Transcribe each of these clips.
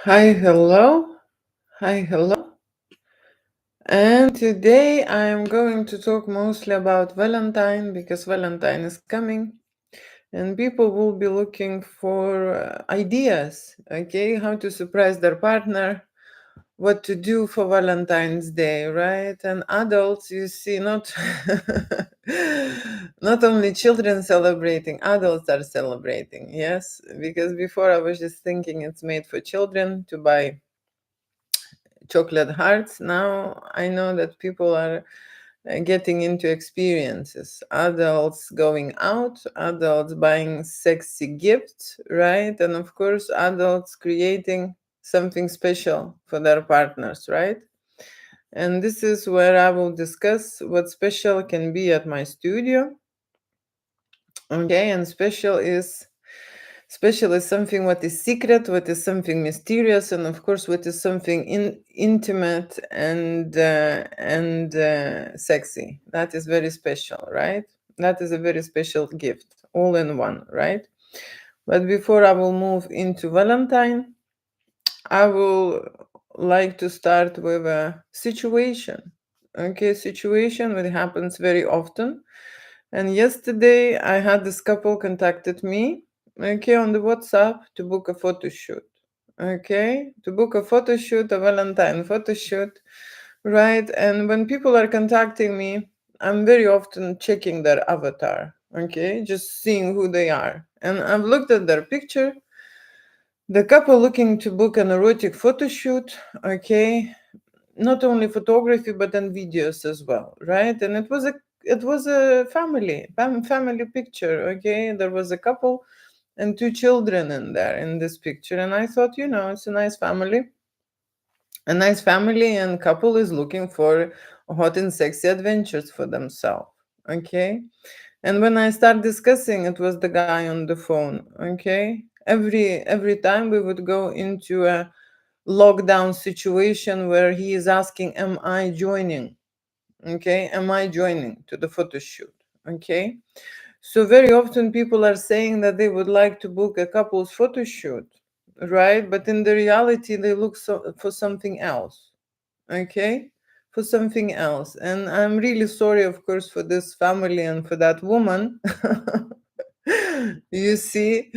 Hi, hello. Hi, hello. And today I'm going to talk mostly about Valentine because Valentine is coming and people will be looking for ideas, okay, how to surprise their partner, what to do for Valentine's Day, right? And adults, you see, not not only children celebrating, adults are celebrating, yes, because before I was just thinking it's made for children to buy chocolate hearts. Now I know that people are getting into experiences, adults going out, adults buying sexy gifts, right? And of course adults creating something special for their partners, right? And this is where I will discuss what special can be at my studio. Okay, and special is something what is secret, what is something mysterious, and of course, what is something intimate and sexy. That is very special, right? That is a very special gift, all in one, right? But before I will move into Valentine, I will like to start with a situation. Okay, situation that happens very often. And yesterday I had this couple contacted me, okay, on the WhatsApp to book a photo shoot. Okay, to book a photo shoot, a Valentine photo shoot, right? And when people are contacting me, I'm very often checking their avatar, okay, just seeing who they are. And I've looked at their picture, the couple looking to book an erotic photo shoot, okay, not only photography but then videos as well, right? And it was a family picture, okay. There was a couple and two children in there in this picture, and I thought, it's a nice family and couple is looking for hot and sexy adventures for themselves, okay. And when I start discussing, it was the guy on the phone, okay. Every time we would go into a lockdown situation where he is asking, am I joining? Okay, am I joining to the photo shoot? Okay, so very often people are saying that they would like to book a couple's photo shoot, right? But in the reality, they look for something else, okay, for something else. And I'm really sorry, of course, for this family and for that woman. You see,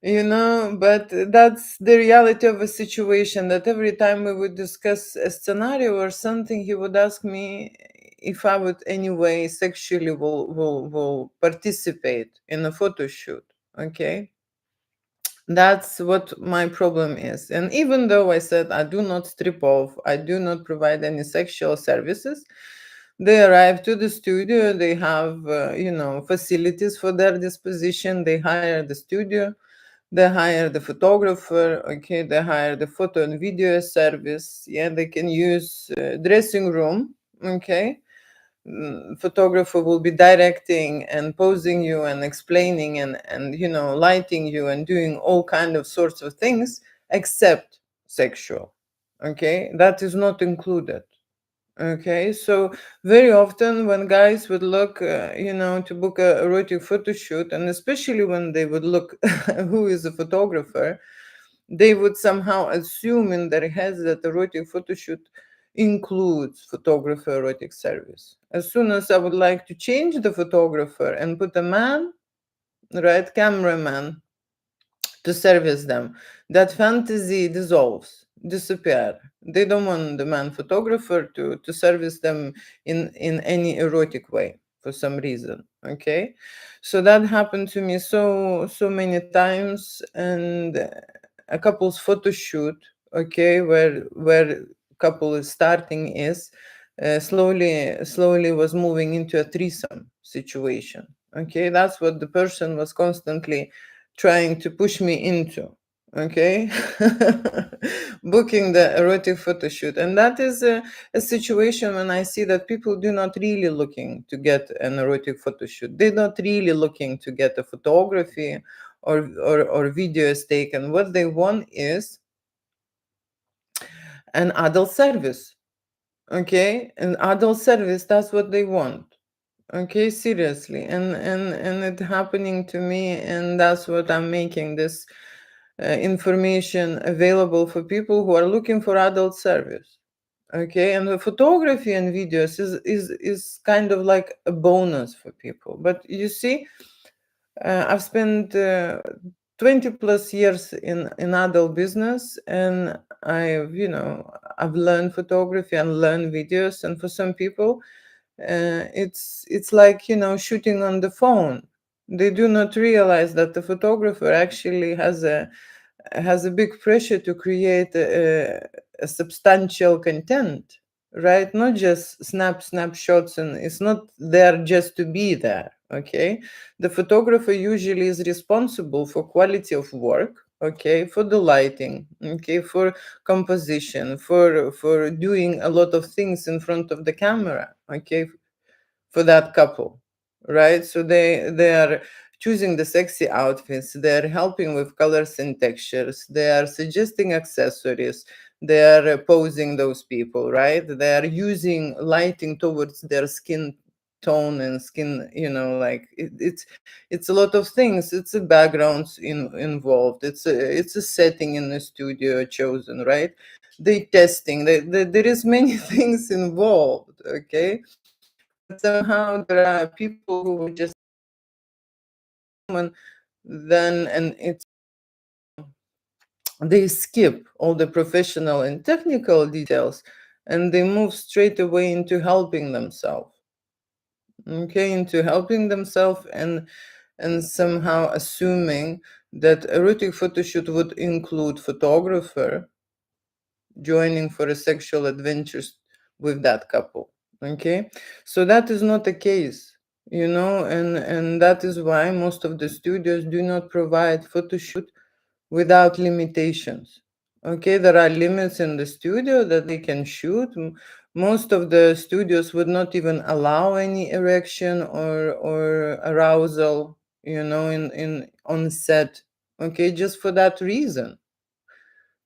but that's the reality of a situation, that every time we would discuss a scenario or something, he would ask me if I would anyway sexually will participate in a photo shoot, okay. That's what my problem is. And even though I said I do not strip off, I do not provide any sexual services, they arrive to the studio, they have, facilities for their disposition, they hire the studio, they hire the photographer, okay, they hire the photo and video service, yeah, they can use dressing room, okay. Photographer will be directing and posing you and explaining and lighting you and doing all kind of sorts of things except sexual, okay, that is not included, okay. So very often when guys would look to book a erotic photo shoot, and especially when they would look who is a photographer, they would somehow assume in their heads that erotic photo shoot includes photographer erotic service. As soon as I would like to change the photographer and put a man, right, cameraman, to service them, that fantasy disappear. They don't want the man photographer to service them in any erotic way for some reason, okay. So that happened to me so many times. And a couple's photo shoot, okay, where couple is starting is slowly was moving into a threesome situation, okay. That's what the person was constantly trying to push me into, okay. Booking the erotic photo shoot. And that is a situation when I see that people do not really looking to get an erotic photo shoot, they're not really looking to get a photography or video is taken. What they want is an adult service, okay. An adult service, that's what they want, okay, seriously. And it happening to me, and that's what I'm making this information available for people who are looking for adult service. Okay, and the photography and videos is kind of like a bonus for people. But you see, I've spent 20 plus years in adult business, and I've learned photography and learned videos. And for some people, it's like, shooting on the phone. They do not realize that the photographer actually has a big pressure to create a substantial content, right? Not just snapshots, and it's not there just to be there. Okay, the photographer usually is responsible for quality of work, okay, for the lighting, okay, for composition, for doing a lot of things in front of the camera, okay, for that couple, right? So they are choosing the sexy outfits, they're helping with colors and textures, they are suggesting accessories, they are posing those people, right? They are using lighting towards their skin tone and skin, like it's a lot of things. It's a backgrounds involved, it's a setting in the studio chosen, right? They testing, there is many things involved, okay? But somehow there are people who would just then, and it's they skip all the professional and technical details, and they move straight away into helping themselves. Okay, into helping themselves, and somehow assuming that erotic photo shoot would include photographer joining for a sexual adventures with that couple. Okay, so that is not the case, and that is why most of the studios do not provide photo shoot without limitations. Okay, there are limits in the studio that they can shoot. Most of the studios would not even allow any erection or arousal, in on set. Okay, just for that reason,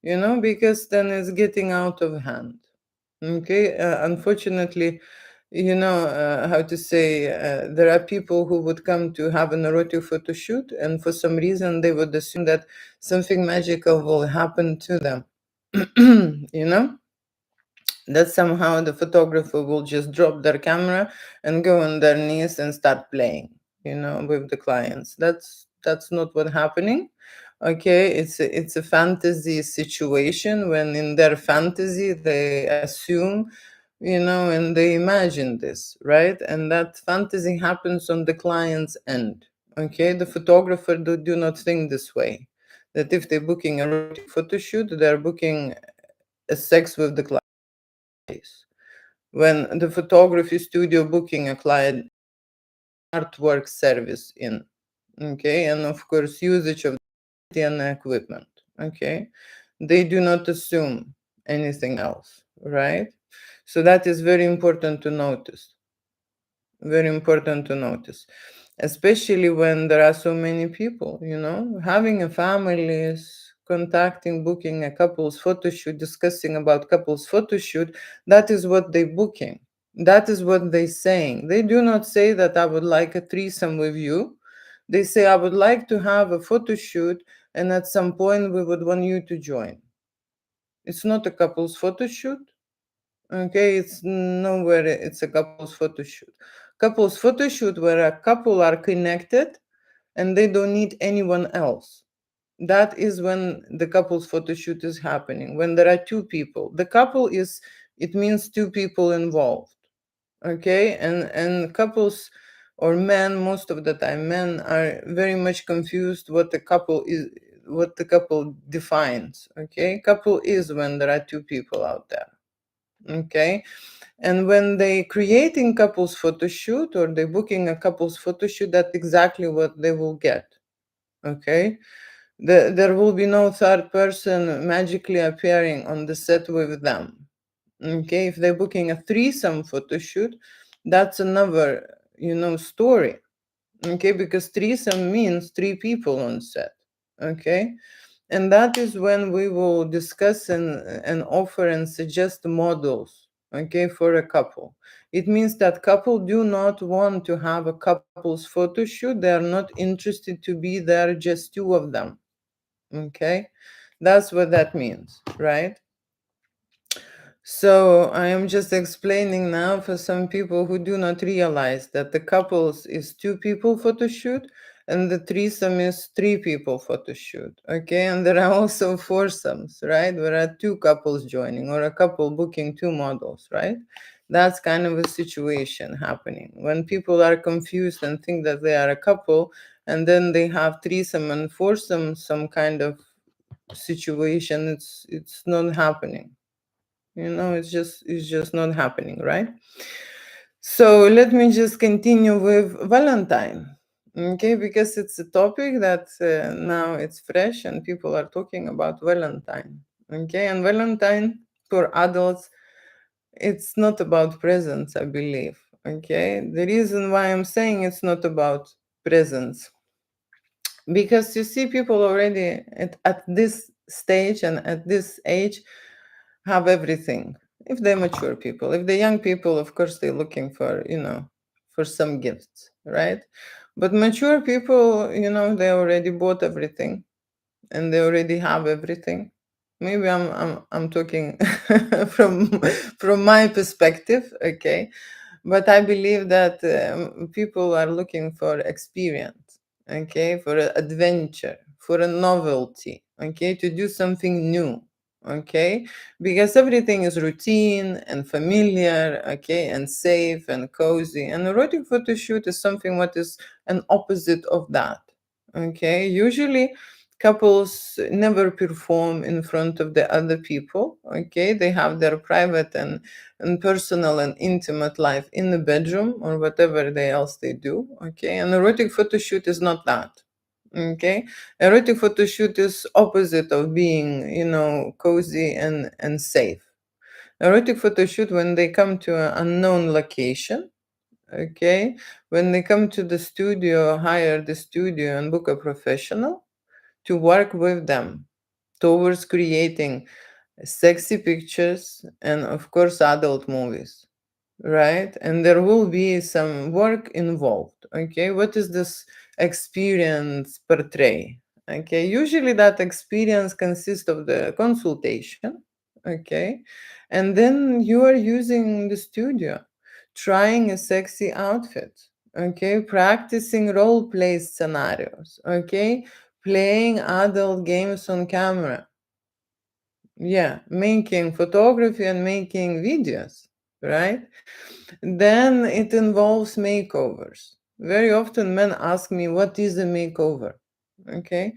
because then it's getting out of hand. Okay, unfortunately, how to say, there are people who would come to have an erotic photo shoot, and for some reason they would assume that something magical will happen to them. you know that somehow the photographer will just drop their camera and go on their knees and start playing, with the clients. That's not what happening. Okay, it's a fantasy situation, when in their fantasy they assume, and they imagine this, right? And that fantasy happens on the client's end. Okay, the photographer do not think this way, that if they're booking a erotic photo shoot, they're booking a sex with the client. When the photography studio booking a client, artwork service in, okay, and of course usage of and equipment, okay, they do not assume anything else, right? So that is very important to notice, very important to notice, especially when there are so many people, having a family is contacting, booking a couple's photo shoot, discussing about couple's photo shoot. That is what they booking, that is what they saying. They do not say that I would like a threesome with you. They say I would like to have a photo shoot, and at some point we would want you to join. It's not a couple's photo shoot. Okay, it's nowhere. It's a couple's photo shoot. Couple's photo shoot where a couple are connected and they don't need anyone else. That is when the couple's photo shoot is happening. When there are two people, the couple is. It means two people involved. Okay, and couples or men, most of the time men are very much confused what the couple is, what the couple defines. Okay, couple is when there are two people out there. Okay, and when they creating couples photo shoot or they booking a couples photo shoot, that's exactly what they will get. Okay, there will be no third person magically appearing on the set with them. Okay, if they're booking a threesome photo shoot, that's another, story. Okay, because threesome means three people on set. Okay, and that is when we will discuss and offer and suggest models, okay, for a couple. It means that couple do not want to have a couple's photo shoot. They are not interested to be there just two of them. Okay, that's what that means, right? So I am just explaining now for some people who do not realize that the couples is two people photo shoot and the threesome is three people photo shoot. Okay, and there are also foursomes, right? There are two couples joining or a couple booking two models, right? That's kind of a situation happening when people are confused and think that they are a couple, and then they have threesome and foursome, some kind of situation. It's not happening. It's just not happening, right? So let me just continue with Valentine. Okay, because it's a topic that now it's fresh and people are talking about Valentine. Okay, and Valentine for adults, it's not about presents, I believe. Okay, the reason why I'm saying it's not about presents, because you see people already at this stage and at this age have everything. If they're mature people, if they're young people, of course they're looking for some gifts, right? But mature people, they already bought everything and they already have everything. Maybe I'm talking from from my perspective, okay? But I believe that people are looking for experience, okay, for adventure, for a novelty, okay, to do something new, okay, because everything is routine and familiar, okay, and safe and cozy. And erotic photo shoot is something what is an opposite of that, okay. Usually couples never perform in front of the other people, okay. They have their private and personal and intimate life in the bedroom or whatever else they do, okay. And erotic photo shoot is not that, okay. Erotic photo shoot is opposite of being cozy and safe. Erotic photo shoot when they come to an unknown location, okay, when they come to the studio, hire the studio and book a professional to work with them towards creating sexy pictures and of course adult movies, right? And there will be some work involved, okay. What is this experience portray? Okay, usually that experience consists of the consultation, okay, and then you are using the studio, trying a sexy outfit, okay, practicing role play scenarios, okay, playing adult games on camera, yeah, making photography and making videos, right? Then it involves makeovers. Very often men ask me, what is a makeover? Okay.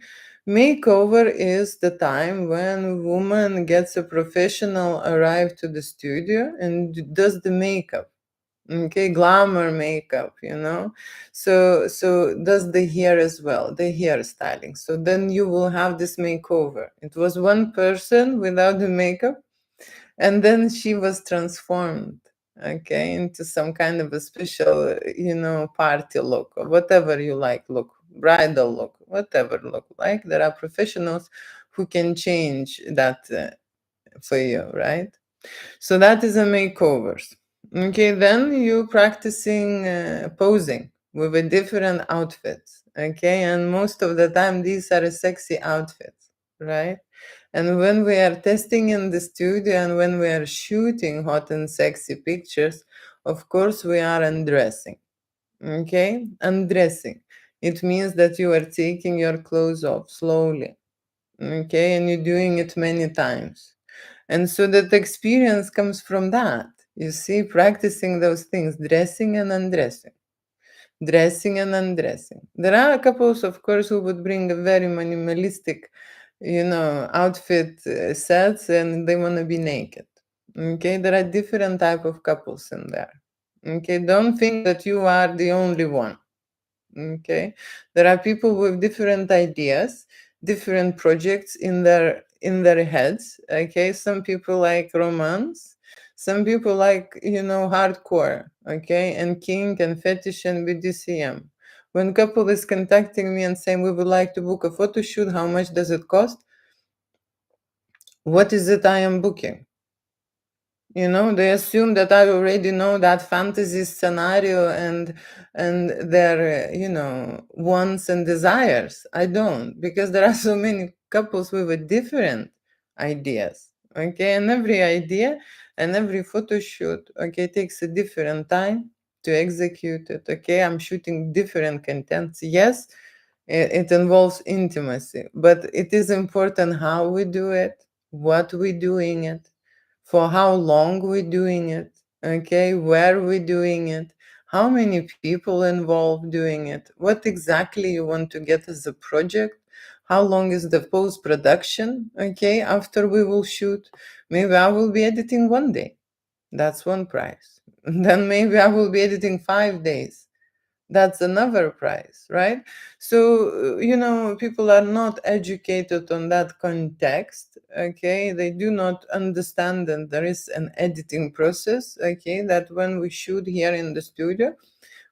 Makeover is the time when woman gets a professional arrive to the studio and does the makeup. Okay, glamour makeup, so does the hair as well, the hairstyling. So then you will have this makeover. It was one person without the makeup, and then she was transformed, okay, into some kind of a special party look or whatever you like, look, bridal look, whatever look like. There are professionals who can change that for you, right? So that is a makeovers. Okay, then you practicing posing with a different outfits, okay, and most of the time these are sexy outfits, right? And when we are testing in the studio and when we are shooting hot and sexy pictures, of course we are undressing. Okay? Undressing. It means that you are taking your clothes off slowly. Okay? And you're doing it many times. And so that experience comes from that. You see, practicing those things, dressing and undressing. Dressing and undressing. There are couples, of course, who would bring a very minimalistic, outfit sets and they want to be naked. Okay, there are different type of couples in there. Okay, don't think that you are the only one. Okay, there are people with different ideas, different projects in their heads. Okay, some people like romance, some people like hardcore, okay, and kink and fetish and BDSM. When couple is contacting me and saying we would like to book a photo shoot, how much does it cost? What is it I am booking? They assume that I already know that fantasy scenario and their wants and desires. I don't, because there are so many couples with a different ideas. Okay, and every idea and every photo shoot, okay, takes a different time to execute it. Okay, I'm shooting different contents. Yes, it involves intimacy, but it is important how we do it, what we're doing it, for how long we're doing it, okay, where we're doing it, how many people involved doing it, what exactly you want to get as a project, how long is the post production, okay, after we will shoot. Maybe I will be editing one day, that's one price. Then maybe I will be editing 5 days, that's another price, right? So people are not educated on that context, okay, they do not understand that there is an editing process, okay, that when we shoot here in the studio,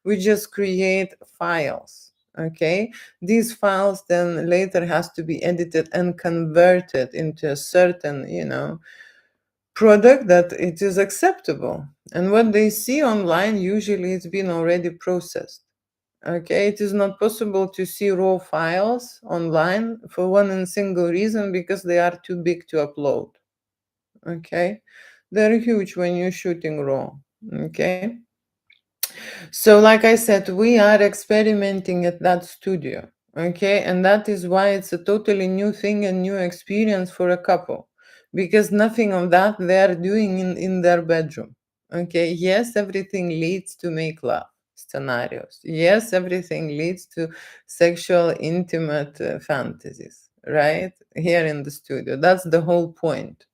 we just create files, okay, these files then later has to be edited and converted into a certain product that it is acceptable. And what they see online, usually it's been already processed. Okay, it is not possible to see raw files online for one and single reason, because they are too big to upload. Okay, they're huge when you're shooting raw. Okay, so like I said, we are experimenting at that studio. Okay, and that is why it's a totally new thing and new experience for a couple, because nothing of that they are doing in their bedroom. Okay, yes, everything leads to make love scenarios. Yes, everything leads to sexual, intimate fantasies, right? Here in the studio. That's the whole point.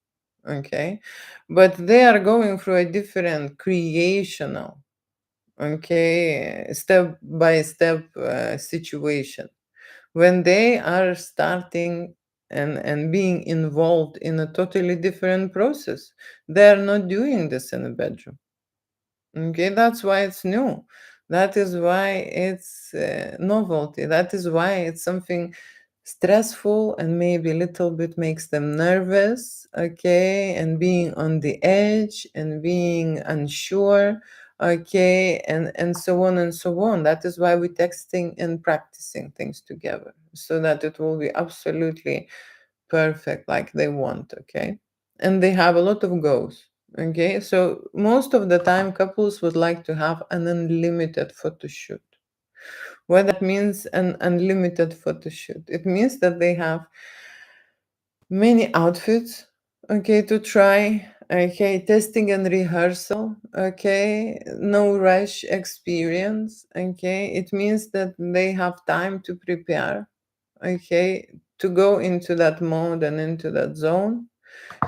Okay, but they are going through a different creational, okay, step by step situation. When they are starting and being involved in a totally different process, they are not doing this in a bedroom. Okay, that's why it's new. That is why it's novelty. That is why it's something stressful and maybe a little bit makes them nervous, okay, and being on the edge and being unsure, okay, and so on and so on. That is why we're texting and practicing things together so that it will be absolutely perfect like they want, okay? And they have a lot of goals. Okay, so most of the time, couples would like to have an unlimited photo shoot. What that means, an unlimited photo shoot? It means that they have many outfits, okay, to try, okay, testing and rehearsal, okay, no rush experience, okay. It means that they have time to prepare, okay, to go into that mode and into that zone.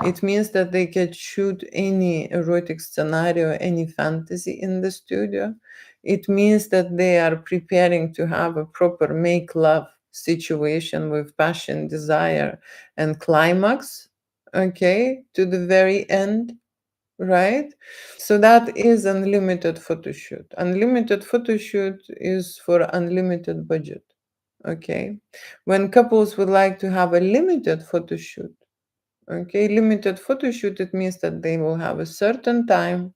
It means that they can shoot any erotic scenario, any fantasy in the studio. It means that they are preparing to have a proper make love situation with passion, desire, and climax, okay, to the very end, right? So that is unlimited photo shoot. Unlimited photo shoot is for unlimited budget, okay? When couples would like to have a limited photo shoot, okay, limited photo shoot, it means that they will have a certain time,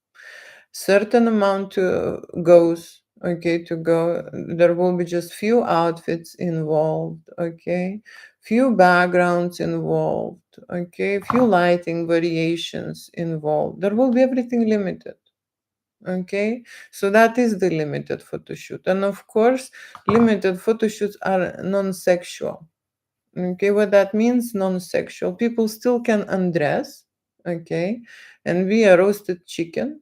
certain amount to goes, okay, to go. There will be just few outfits involved, okay, few backgrounds involved, okay, few lighting variations involved. There will be everything limited. Okay, so that is the limited photo shoot. And of course, limited photo shoots are non-sexual. Okay, what that means, non-sexual. People still can undress, okay, and be a roasted chicken,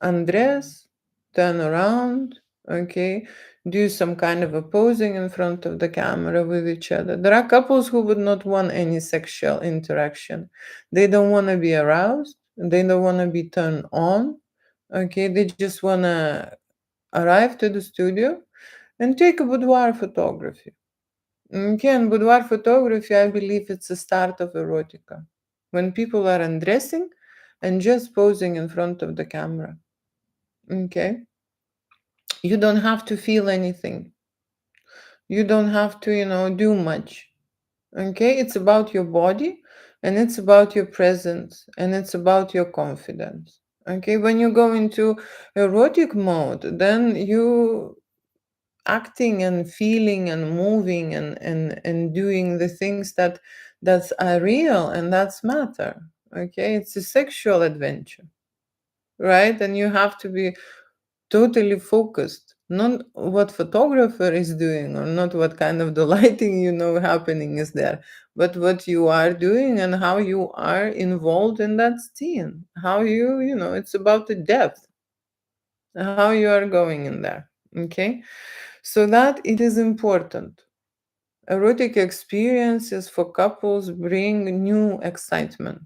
undress, turn around, okay, do some kind of a posing in front of the camera with each other. There are couples who would not want any sexual interaction. They don't want to be aroused, they don't want to be turned on, okay, they just want to arrive to the studio and take a boudoir photography. Okay, and boudoir photography, I believe it's the start of erotica. When people are undressing and just posing in front of the camera. Okay, you don't have to feel anything. You don't have to, do much. Okay, it's about your body and it's about your presence and it's about your confidence. Okay, when you go into erotic mode, then you acting and feeling and moving and doing the things that are real and that's matter. Okay, it's a sexual adventure, right? And you have to be totally focused, not what photographer is doing or not what kind of the lighting happening is there, but what you are doing and how you are involved in that scene, how it's about the depth, how you are going in there. Okay, so that it is important. Erotic experiences for couples bring new excitement.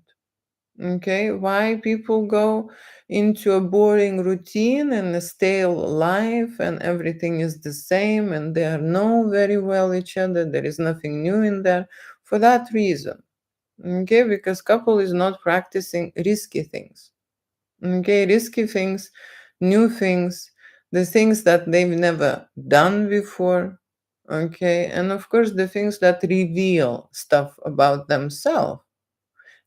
Okay, why people go into a boring routine and a stale life and everything is the same and they know very well each other, there is nothing new in there, for that reason. Okay, because couple is not practicing risky things. Okay, risky things, new things, the things that they've never done before. Okay, and of course the things that reveal stuff about themselves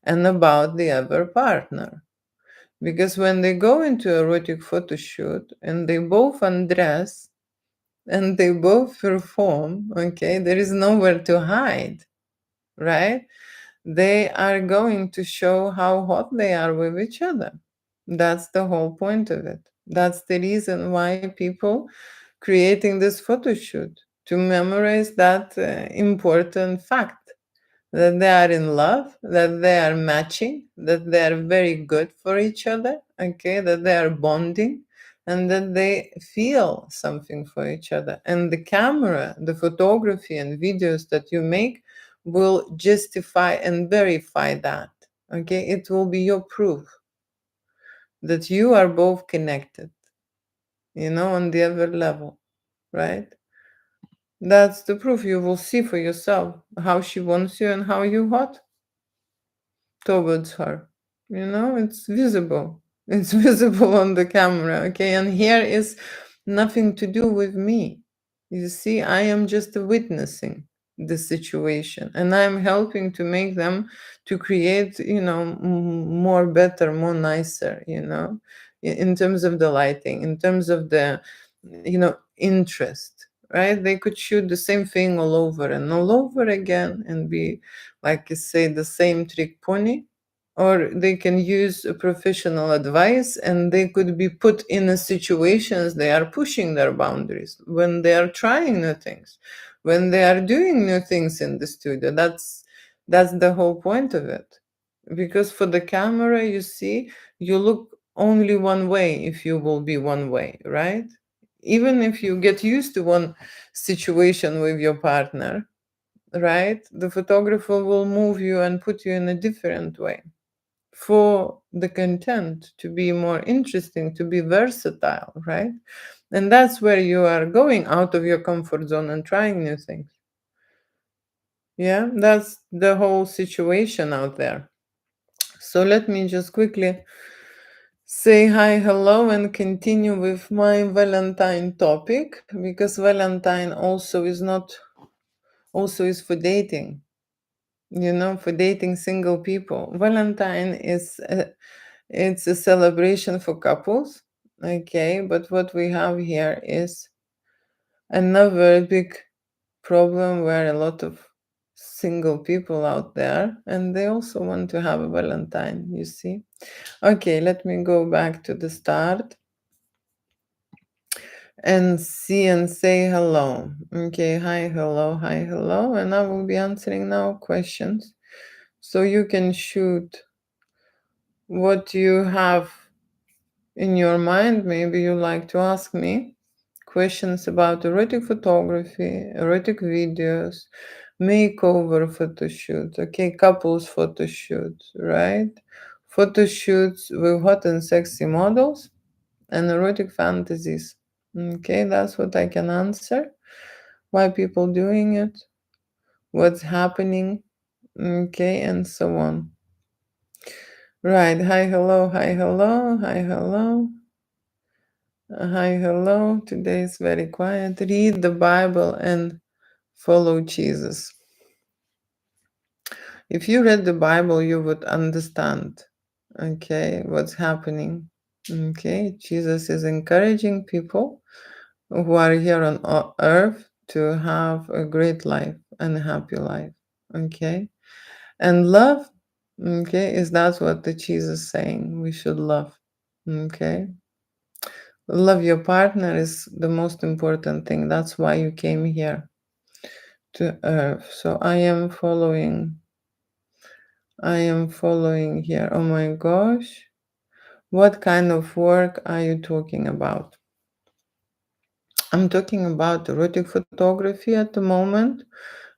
and about the other partner. Because when they go into erotic photo shoot and they both undress and they both perform, okay, there is nowhere to hide, right? They are going to show how hot they are with each other. That's the whole point of it. That's the reason why people creating this photo shoot, to memorize that important fact, that they are in love, that they are matching, that they are very good for each other, okay, that they are bonding, and that they feel something for each other. And the camera, the photography, and videos that you make will justify and verify that. Okay, it will be your proof that you are both connected, on the other level, right? That's the proof. You will see for yourself how she wants you and how you hot towards her. It's visible. It's visible on the camera, okay? And here is nothing to do with me. You see, I am just witnessing the situation and I'm helping to make them to create, more better, more nicer, in terms of the lighting, in terms of the, interest, right? They could shoot the same thing all over and all over again and be, like you say, the same trick pony, or they can use a professional advice and they could be put in a situations they are pushing their boundaries when they are trying new things, when they are doing new things in the studio. That's the whole point of it. Because for the camera, you see, you look only one way if you will be one way, right? Even if you get used to one situation with your partner, right, the photographer will move you and put you in a different way for the content to be more interesting, to be versatile, right? And that's where you are going out of your comfort zone and trying new things. Yeah, that's the whole situation out there. So let me just quickly say hi, hello, and continue with my Valentine topic, because Valentine also is for dating, for dating single people. Valentine it's a celebration for couples, okay, but what we have here is another big problem where a lot of single people out there and they also want to have a Valentine, you see. Okay, let me go back to the start and see and say hello. Okay, hi, hello, and I will be answering now questions. So you can shoot what you have in your mind. Maybe you like to ask me questions about erotic photography, erotic videos, makeover photo shoot, okay, couples photo shoot, right? Photo shoots with hot and sexy models and erotic fantasies. Okay, that's what I can answer. Why people doing it, what's happening, okay, and so on. Right. Hi, hello, hi, hello, hi, hello. Hi, hello. Today is very quiet. Read the Bible and follow Jesus. If you read the Bible, you would understand, okay, what's happening. Okay, Jesus is encouraging people who are here on earth to have a great life and a happy life. Okay. And love, okay, is that's what the Jesus saying. We should love. Okay. Love your partner is the most important thing. That's why you came here to earth. So I am following here. Oh my gosh. What kind of work are you talking about? I'm talking about erotic photography at the moment,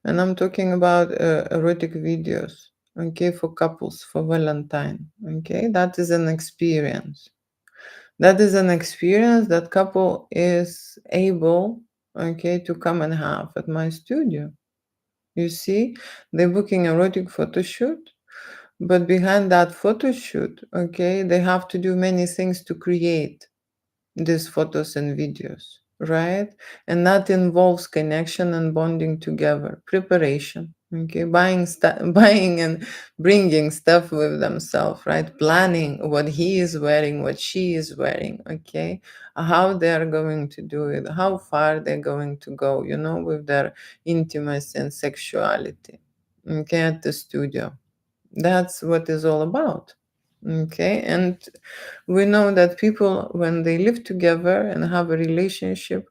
and I'm talking about erotic videos, okay, for couples for Valentine. Okay, that is an experience. That is an experience that couple is able, okay, to come and have at my studio. You see, they're booking erotic photo shoot, but behind that photo shoot, okay, they have to do many things to create these photos and videos, right? And that involves connection and bonding together, preparation, okay, buying stuff, buying and bringing stuff with themselves, right? Planning what he is wearing, what she is wearing, okay, how they are going to do it, how far they're going to go, with their intimacy and sexuality, okay, at the studio. That's what it's all about. Okay. And we know that people, when they live together and have a relationship,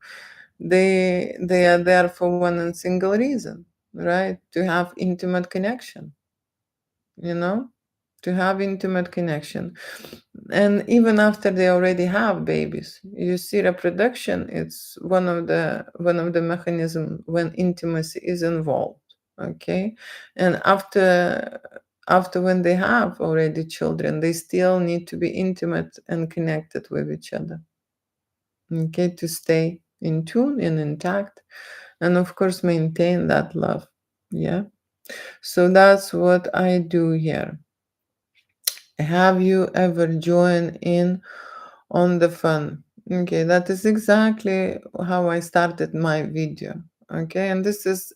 they are there for one and single reason, right? To have intimate connection, you know, to have intimate connection. And even after they already have babies, you see, reproduction, it's one of the mechanisms when intimacy is involved. Okay. And after when they have already children, they still need to be intimate and connected with each other, okay, to stay in tune and intact, and of course maintain that love. Yeah. So that's what I do here. Have you ever joined in on the fun? Okay, that is exactly how I started my video. Okay, and this is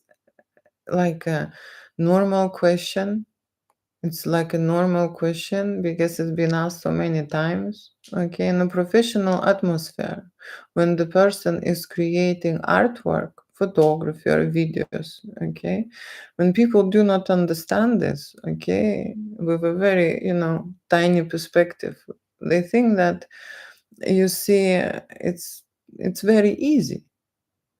like a normal question. It's like a normal question because it's been asked so many times. Okay, in a professional atmosphere, when the person is creating artwork, photography, or videos, okay, when people do not understand this, okay, with a very, tiny perspective, they think that, you see, it's very easy.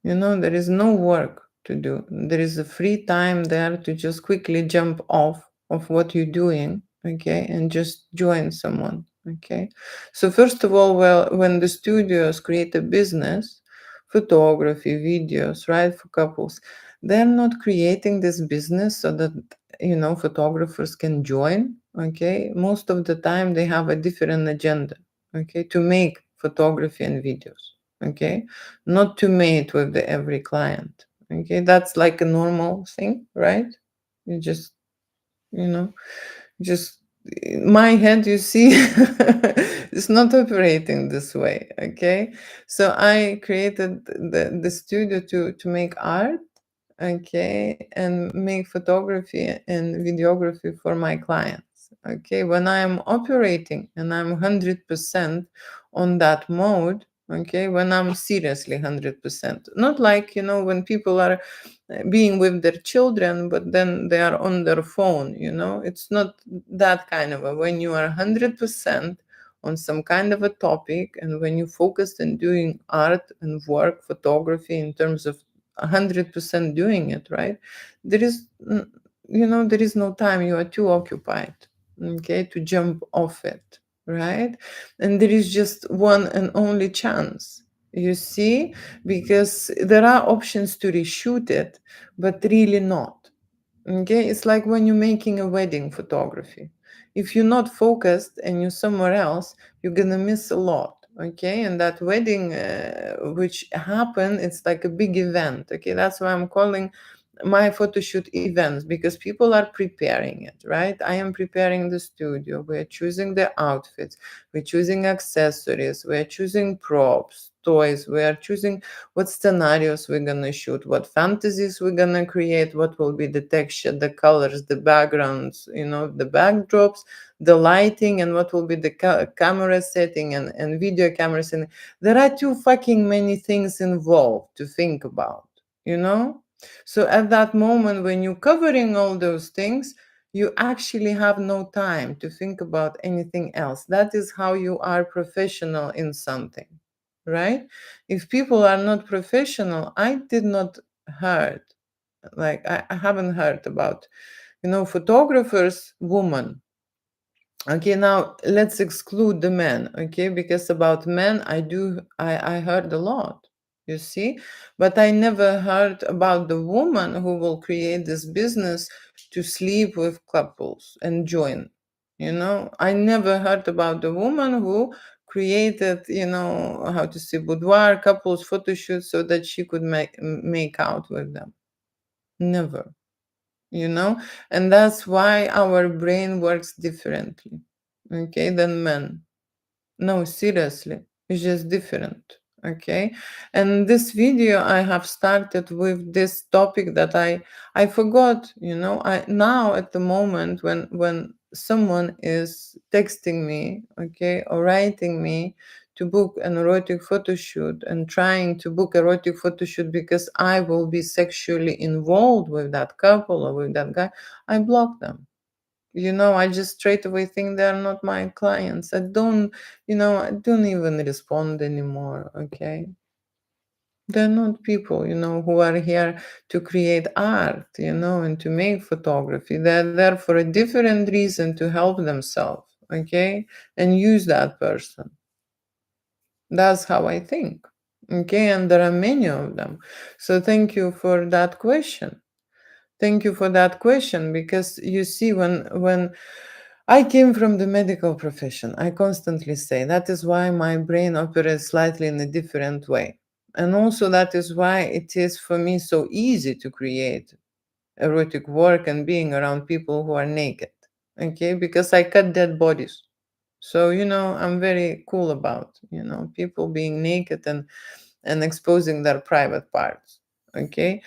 There is no work to do. There is a free time there to just quickly jump off of what you're doing, okay, and just join someone, okay. So first of all, well, when the studios create a business, photography, videos, right, for couples, they're not creating this business so that, photographers can join, okay. Most of the time they have a different agenda, okay, to make photography and videos, okay, not to mate with every client. Okay, that's like a normal thing, right? You just, you know, just my head, you see, it's not operating this way. Okay, so I created the studio to make art, okay, and make photography and videography for my clients. Okay, when I am operating and I'm 100% on that mode, okay, when I'm seriously 100%, not like, when people are being with their children but then they are on their phone, it's not that kind of a, when you are 100% on some kind of a topic, and when you focused on doing art and work photography in terms of 100% doing it, right, there is there is no time. You are too occupied, okay, to jump off it, right. And there is just one and only chance, you see, because there are options to reshoot it, but really not. Okay, it's like when you're making a wedding photography. If you're not focused and you're somewhere else, you're gonna miss a lot. Okay, and that wedding which happened, it's like a big event. Okay, that's why I'm calling my photo shoot events, because people are preparing it, right? I am preparing the studio. We're choosing the outfits. We're choosing accessories. We're choosing props, toys. We are choosing what scenarios we're gonna shoot, what fantasies we're gonna create, what will be the texture, the colors, the backgrounds, the backdrops, the lighting, and what will be the camera setting and video cameras. And there are too fucking many things involved to think about, you know? So at that moment, when you're covering all those things, you actually have no time to think about anything else. That is how you are professional in something, right? If people are not professional, I did not heard, like I haven't heard about, photographers, woman. Okay, now let's exclude the men, okay? Because about men, I heard a lot, you see? But I never heard about the woman who will create this business to sleep with couples and join, I never heard about the woman who created, how to say, boudoir couples photo shoots so that she could make out with them. Never, you know and that's why our brain works differently, okay, than men. No, seriously, it's just different. Okay. And this video I have started with this topic that I forgot, I now at the moment when someone is texting me, okay, or writing me to book an erotic photo shoot and trying to book erotic photo shoot because I will be sexually involved with that couple or with that guy, I block them. I just straight away think they're not my clients. I don't even respond anymore. Okay. They're not people, who are here to create art, and to make photography. They're there for a different reason to help themselves. Okay. And use that person. That's how I think. Okay. And there are many of them. So thank you for that question. Thank you for that question, because you see, when I came from the medical profession, I constantly say that is why my brain operates slightly in a different way. And also that is why it is for me so easy to create erotic work and being around people who are naked. Okay, because I cut dead bodies. So, I'm very cool about, people being naked and exposing their private parts. Okay.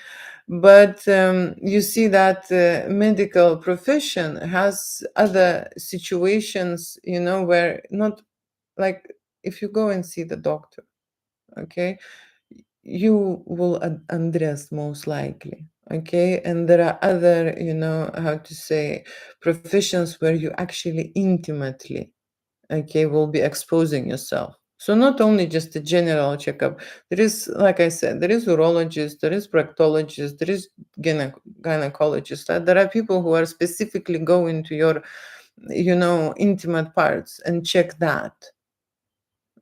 But you see that medical profession has other situations, where not, like, if you go and see the doctor, okay, you will undress most likely. Okay. And there are other, how to say, professions where you actually intimately, okay, will be exposing yourself. So not only just a general checkup, there is, like I said, there is urologist, there is proctologist, there is gynecologist. There are people who are specifically going to your, intimate parts and check that.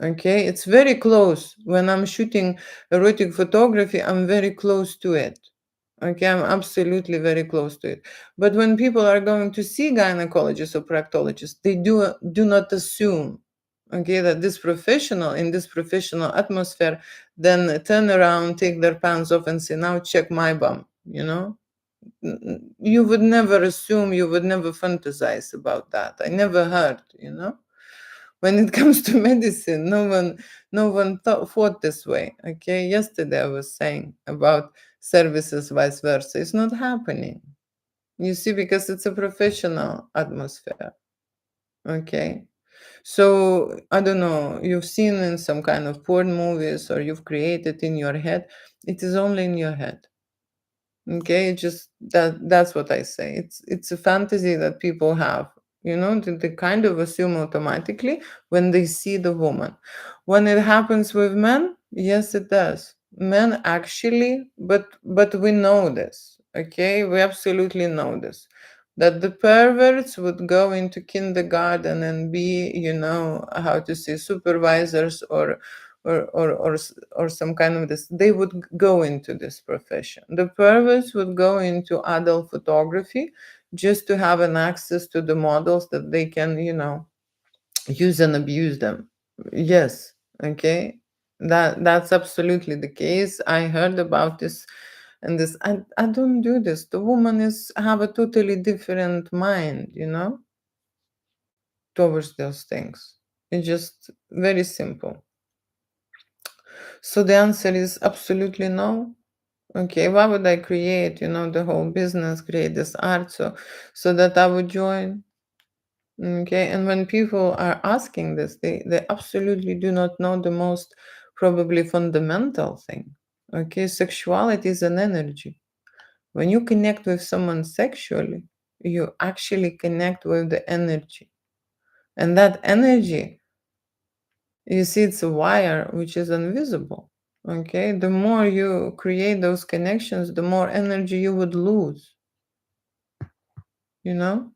Okay, it's very close. When I'm shooting erotic photography, I'm very close to it. Okay, I'm absolutely very close to it. But when people are going to see gynecologists or proctologists, they do not assume, okay, that this professional in this professional atmosphere then turn around, take their pants off, and say, "Now check my bum." You would never assume, you would never fantasize about that. I never heard. When it comes to medicine, no one thought this way. Okay, yesterday I was saying about services, vice versa. It's not happening. You see, because it's a professional atmosphere. Okay. So I don't know, you've seen in some kind of porn movies or you've created in your head. It is only in your head. Okay, just that's what I say. It's a fantasy that people have, that they kind of assume automatically when they see the woman. When it happens with men, yes, it does. Men actually, but we know this, okay? We absolutely know this. That the perverts would go into kindergarten and be, how to say, supervisors or some kind of this. They would go into this profession. The perverts would go into adult photography just to have an access to the models that they can, use and abuse them. Yes. Okay. That's absolutely the case. I heard about this and this. I don't do this. The woman is have a totally different mind, towards those things. It's just very simple. So the answer is absolutely no. Okay, why would I create, the whole business, create this art so that I would join? Okay, and when people are asking this, they absolutely do not know the most probably fundamental thing. Okay, sexuality is an energy. When you connect with someone sexually, you actually connect with the energy. And that energy, you see, it's a wire which is invisible. Okay, the more you create those connections, the more energy you would lose, you know?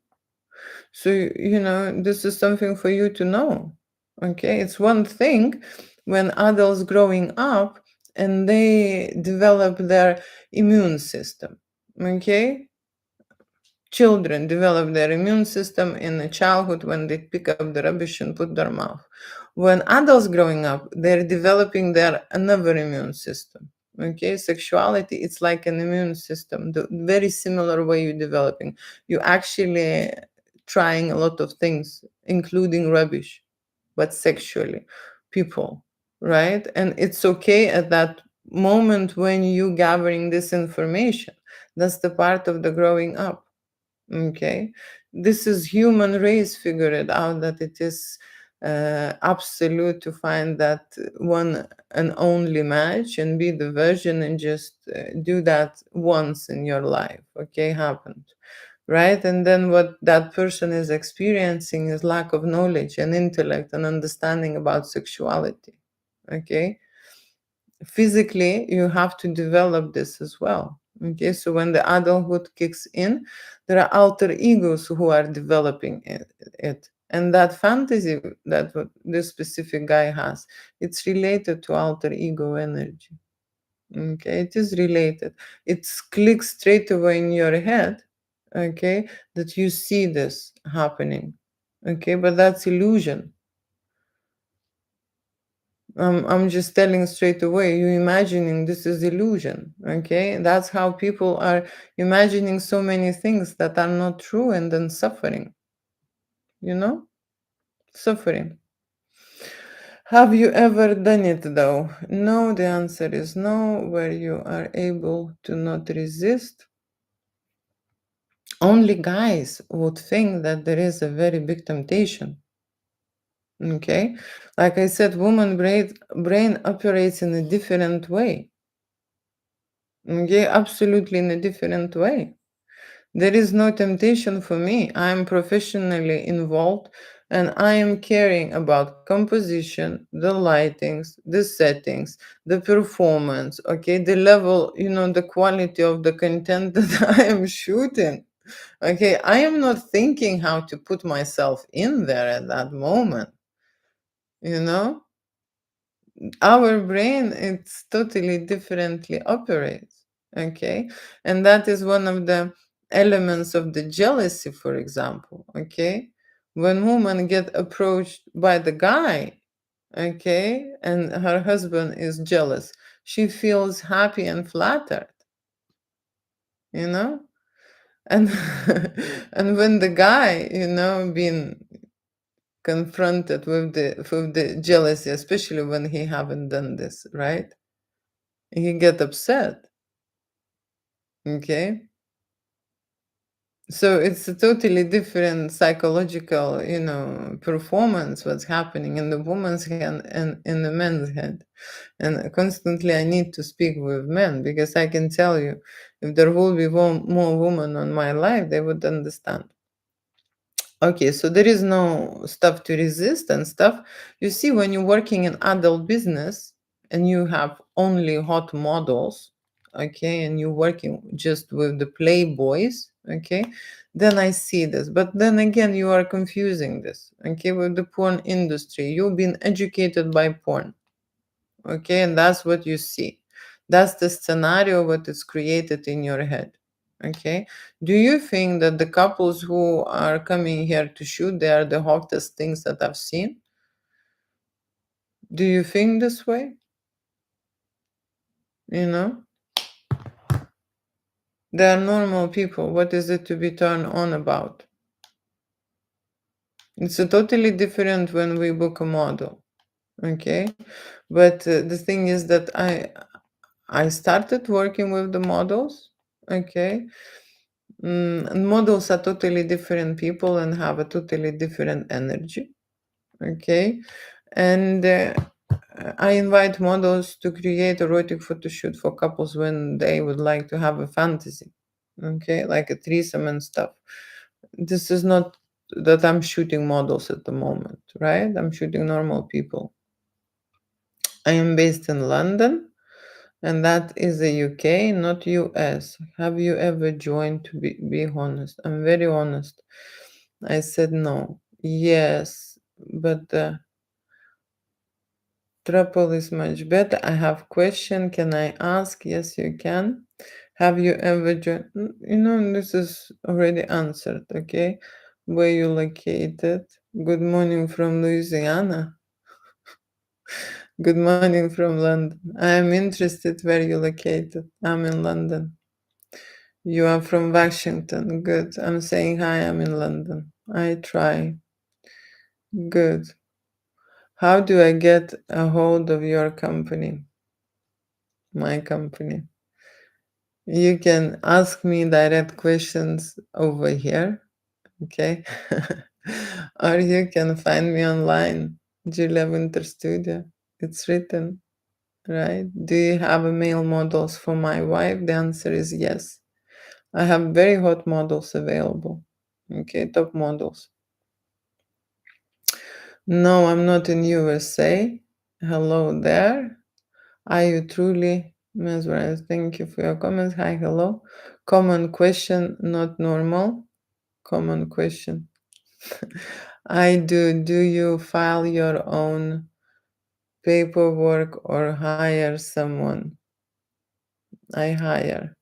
So, this is something for you to know. Okay, it's one thing when adults growing up and they develop their immune system. Okay, children develop their immune system in the childhood when they pick up the rubbish and put their mouth. When adults growing up, they're developing their another immune system. Okay, sexuality, it's like an immune system, the very similar way you're developing. You actually trying a lot of things, including rubbish, but sexually, people, right? And it's okay at that moment when you gathering this information. That's the part of the growing up. Okay, this is human race figured out that it is absolute to find that one and only match and be the version and just do that once in your life. Okay, happened, right? And then what that person is experiencing is lack of knowledge and intellect and understanding about sexuality. Okay, physically you have to develop this as well. Okay, so when the adulthood kicks in, there are alter egos who are developing it. And that fantasy that what this specific guy has, it's related to alter ego energy. Okay, it is related. It's clicks straight away in your head. Okay, that you see this happening. Okay, but that's illusion. I'm just telling straight away, you imagining this is illusion. Okay, that's how people are imagining so many things that are not true and then suffering, you know, suffering. Have you ever done it though? No, the answer is no, where you are able to not resist. Only guys would think that there is a very big temptation. Okay, like I said, woman brain operates in a different way. Okay, absolutely in a different way. There is no temptation for me. I am professionally involved and I am caring about composition, the lightings, the settings, the performance, okay, the level, the quality of the content that I am shooting. Okay, I am not thinking how to put myself in there at that moment, you know? Our brain, it's totally differently operates. Okay, and that is one of the elements of the jealousy, for example. Okay, when woman get approached by the guy, okay, and her husband is jealous, she feels happy and flattered, you know. And and when the guy, being confronted with the jealousy, especially when he haven't done this, right, he get upset. Okay, so it's a totally different psychological, performance what's happening in the woman's head and in the man's head. And constantly I need to speak with men because I can tell you, if there will be more women on my life, they would understand. Okay, so there is no stuff to resist and stuff. You see, when you're working in adult business and you have only hot models, okay, and you're working just with the playboys, okay, then I see this. But then again, you are confusing this, okay, with the porn industry. You've been educated by porn, okay, and that's what you see. That's the scenario what is created in your head. Okay, do you think that the couples who are coming here to shoot, they are the hottest things that I've seen? Do you think this way? You know, They are normal people. What is it to be turned on about? It's a totally different when we book a model. Okay, but the thing is that I started working with the models. Okay, and models are totally different people and have a totally different energy. Okay, and I invite models to create erotic photo shoot for couples when they would like to have a fantasy. Okay, like a threesome and stuff. This is not that I'm shooting models at the moment, right? I'm shooting normal people. I am based in London, and that is the UK, not US. Have you ever joined, to be honest? I'm very honest. I said no. Yes, but the triple is much better. I have question. Can I ask? Yes, you can. Have you ever joined? This is already answered, okay? Where you located? Good morning from Louisiana. Good morning from London. I am interested where you located. I'm in London. You are from Washington. Good. I'm saying hi, I'm in London. I try. Good. How do I get a hold of your company? My company. You can ask me direct questions over here, okay? Or you can find me online, Julia Winter Studio. It's written, right? Do you have a male models for my wife? The answer is yes. I have very hot models available. Okay, top models. No, I'm not in USA. Hello there. Are you truly mesmerized? Thank you for your comments. Hi, hello. Common question, not normal. Common question. I do. Do you file your own paperwork or hire someone? I hire.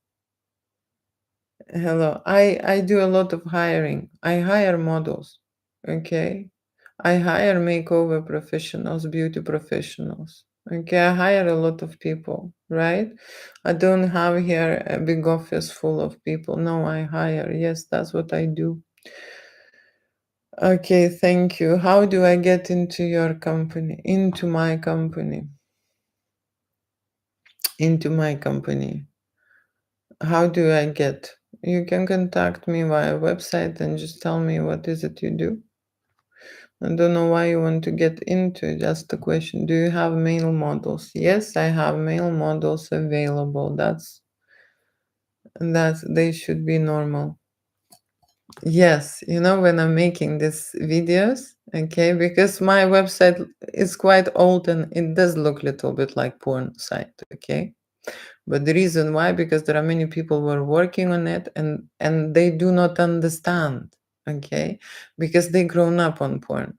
Hello. I do a lot of hiring. I hire models. Okay. I hire makeover professionals, beauty professionals. Okay, I hire a lot of people, right? I don't have here a big office full of people. No, I hire. Yes, that's what I do. Okay, thank you. How do I get into your company? Into my company. Into my company. How do I get? You can contact me via website and just tell me what is it you do. I don't know why you want to get into it. Just the question. Do you have male models? Yes, I have male models available. That's they should be normal. Yes, when I'm making these videos, okay, because my website is quite old and it does look a little bit like porn site, okay? But the reason why, because there are many people who are working on it and they do not understand, okay? Because they grown up on porn.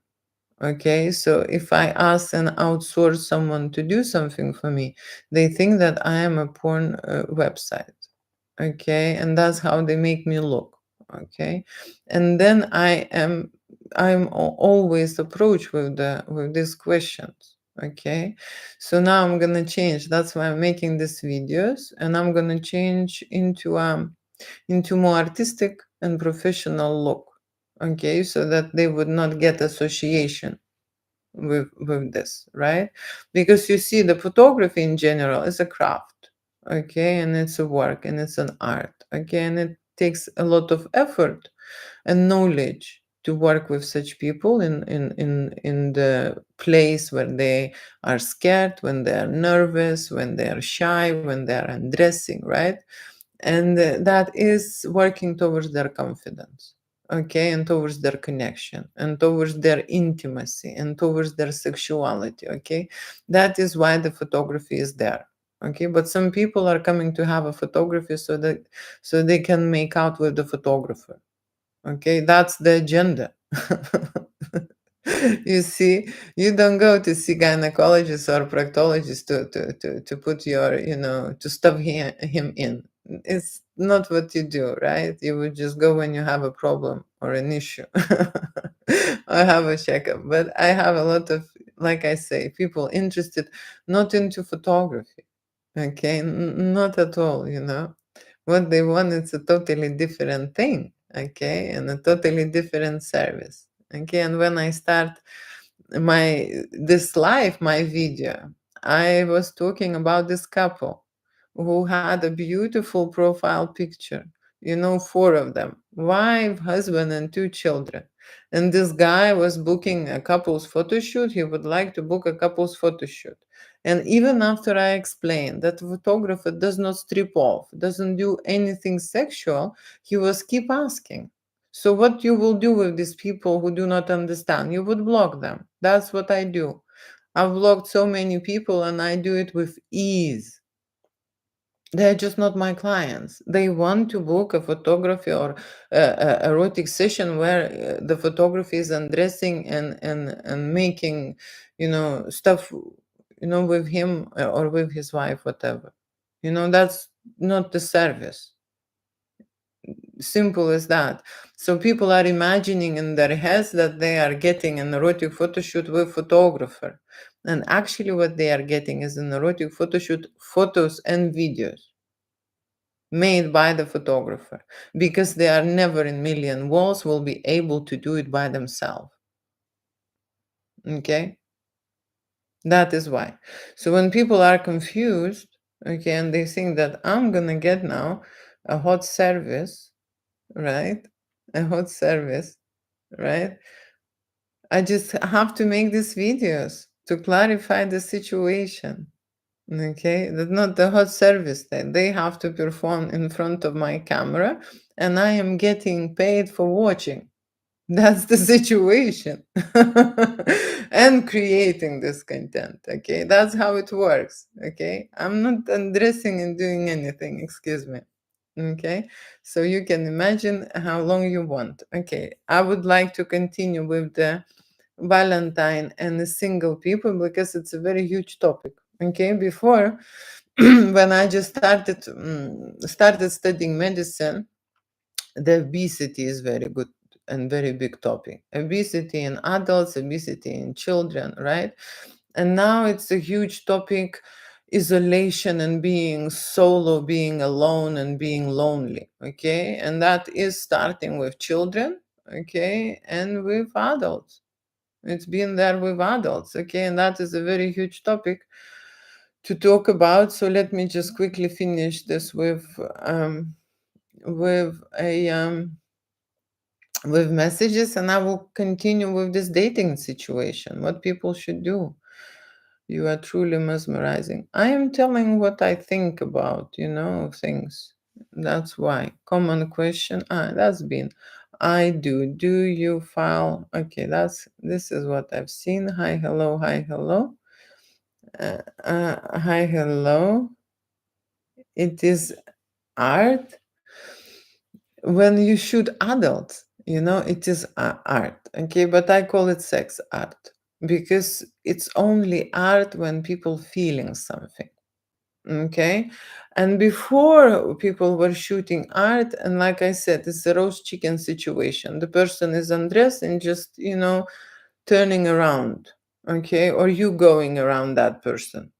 Okay, so if I ask and outsource someone to do something for me, they think that I am a porn website. Okay, and that's how they make me look. Okay, and then I'm always approached with these questions. Okay, so now I'm gonna change. That's why I'm making these videos, and I'm gonna change into more artistic and professional look. Okay, so that they would not get association with this, right? Because you see, the photography in general is a craft, okay, and it's a work and it's an art, okay, and it takes a lot of effort and knowledge to work with such people in the place where they are scared, when they are nervous, when they are shy, when they are undressing, right? And that is working towards their confidence, okay, and towards their connection and towards their intimacy and towards their sexuality, okay. That is why the photography is there, okay. But some people are coming to have a photography so they can make out with the photographer, okay. That's the agenda. You see, you don't go to see gynecologist or proctologist to put to stuff him in. It's not what you do, right? You would just go when you have a problem or an issue or have a checkup. But I have a lot of, like I say, people interested not into photography, okay? Not at all. What they want is a totally different thing, okay, and a totally different service, okay. And when I start my video, I was talking about this couple who had a beautiful profile picture, four of them, wife, husband, and two children. And this guy was booking a couple's photo shoot. He would like to book a couple's photo shoot. And even after I explained that the photographer does not strip off, doesn't do anything sexual, he was keep asking. So what you will do with these people who do not understand? You would block them. That's what I do. I've blocked so many people and I do it with ease. They're just not my clients. They want to book a photography or a erotic session where the photography is undressing and making, stuff, with him or with his wife, whatever. That's not the service. Simple as that. So people are imagining in their heads that they are getting an erotic photo shoot with photographer. And actually what they are getting is an erotic photo shoot, photos and videos made by the photographer, because they are never in million walls will be able to do it by themselves. Okay? That is why. So when people are confused, okay, and they think that I'm gonna get now a hot service, right? A hot service, right? I just have to make these videos to clarify the situation. Okay, that's not the hot service that they have to perform in front of my camera, and I am getting paid for watching. That's the situation. And creating this content. Okay, that's how it works. Okay, I'm not undressing and doing anything, excuse me. Okay, so you can imagine how long you want. Okay, I would like to continue with the Valentine and the single people because it's a very huge topic. Okay, before when I just started studying medicine, the obesity is very good and very big topic. Obesity in adults, obesity in children, right? And now it's a huge topic, isolation and being solo, being alone and being lonely, okay? And that is starting with children, okay, and with adults. It's been there with adults, okay? And that is a very huge topic to talk about. So let me just quickly finish this with a with messages, and I will continue with this dating situation, what people should do. You are truly mesmerizing. I am telling what I think about, things. That's why. Common question. That's been. I do. Do you file? Okay, this is what I've seen. Hi, hello, hi, hello. Hi, hello. It is art. When you shoot adults, it is art. Okay, but I call it sex art because it's only art when people feeling something. Okay, and before people were shooting art, and like I said, it's a roast chicken situation. The person is undressed and just turning around, okay, or you going around that person.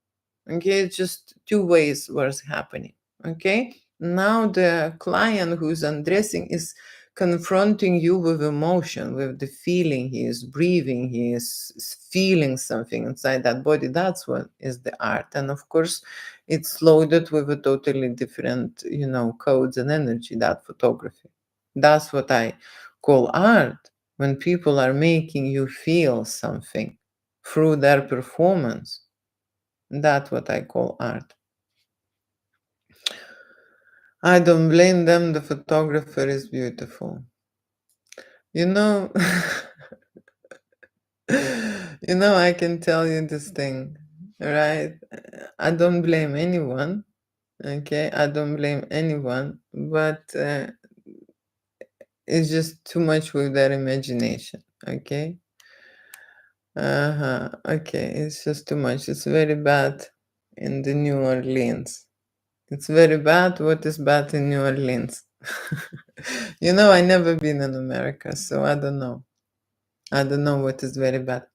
Okay, it's just two ways what's happening. Okay, now the client who's undressing is confronting you with emotion, with the feeling. He is breathing, he is feeling something inside that body. That's what is the art. And of course it's loaded with a totally different codes and energy, that photography. That's what I call art, when people are making you feel something through their performance. That's what I call art. I don't blame them. The photographer is beautiful. You know, I can tell you this thing, right? I don't blame anyone. Okay, I don't blame anyone, but it's just too much with their imagination. Okay. Okay, it's just too much. It's very bad in the New Orleans. It's very bad. What is bad in New Orleans? I never been in America, so I don't know. I don't know what is very bad.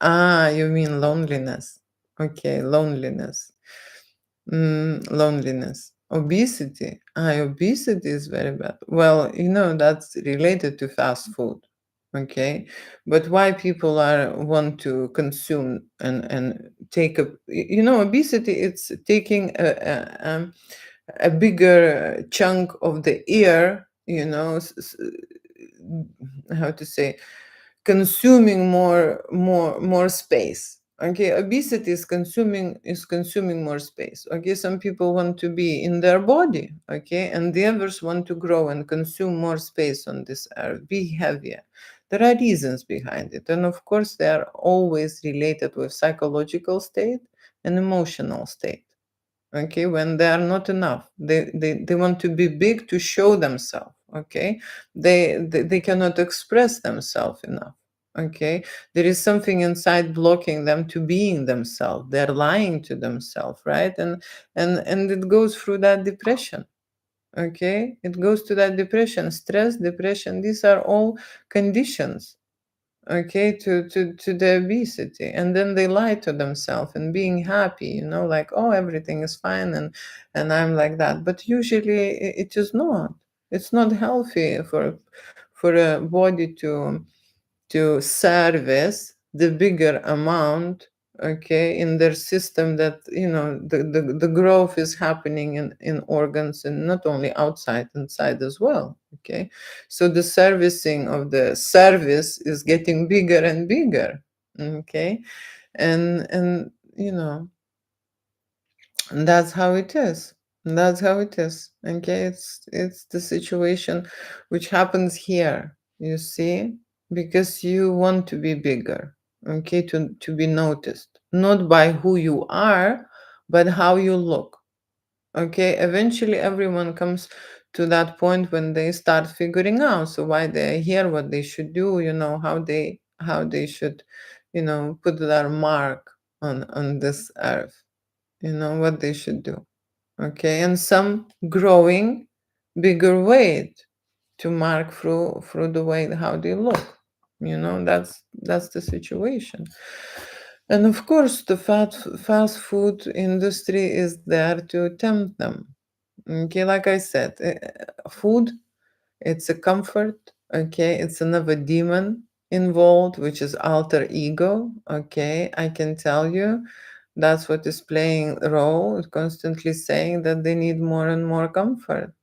You mean loneliness. Okay, loneliness. Loneliness. Obesity. Obesity is very bad. Well, that's related to fast food. Okay, but why people are want to consume and take obesity? It's taking a bigger chunk of the ear. How to say, consuming more space. Okay, obesity is consuming more space. Okay, some people want to be in their body. Okay, and the others want to grow and consume more space on this earth, be heavier. There are reasons behind it, and of course they are always related with psychological state and emotional state. Okay, when they are not enough, they want to be big to show themselves. Okay, they cannot express themselves enough. Okay, there is something inside blocking them to being themselves. They're lying to themselves, right? And it goes through that depression. Okay, it goes to that depression, stress, depression. These are all conditions, okay, to the obesity, and then they lie to themselves and being happy, like, oh, everything is fine, and I'm like that. But usually it is not. It's not healthy for a body to service the bigger amount, okay, in their system, that the growth is happening in organs, and not only outside, inside as well. Okay, so the servicing of the service is getting bigger and bigger. Okay, and and that's how it is. That's how it is. Okay, it's the situation which happens here. You see, because you want to be bigger. Okay, to be noticed, not by who you are, but how you look. Okay, eventually everyone comes to that point when they start figuring out so why they're here, what they should do. How they should, put their mark on this earth. What they should do. Okay, and some growing bigger weight to mark through the way how they look. That's the situation. And of course the fast food industry is there to tempt them. Okay, like I said, food, it's a comfort. Okay, it's another demon involved, which is alter ego. Okay, I can tell you that's what is playing a role, constantly saying that they need more and more comfort.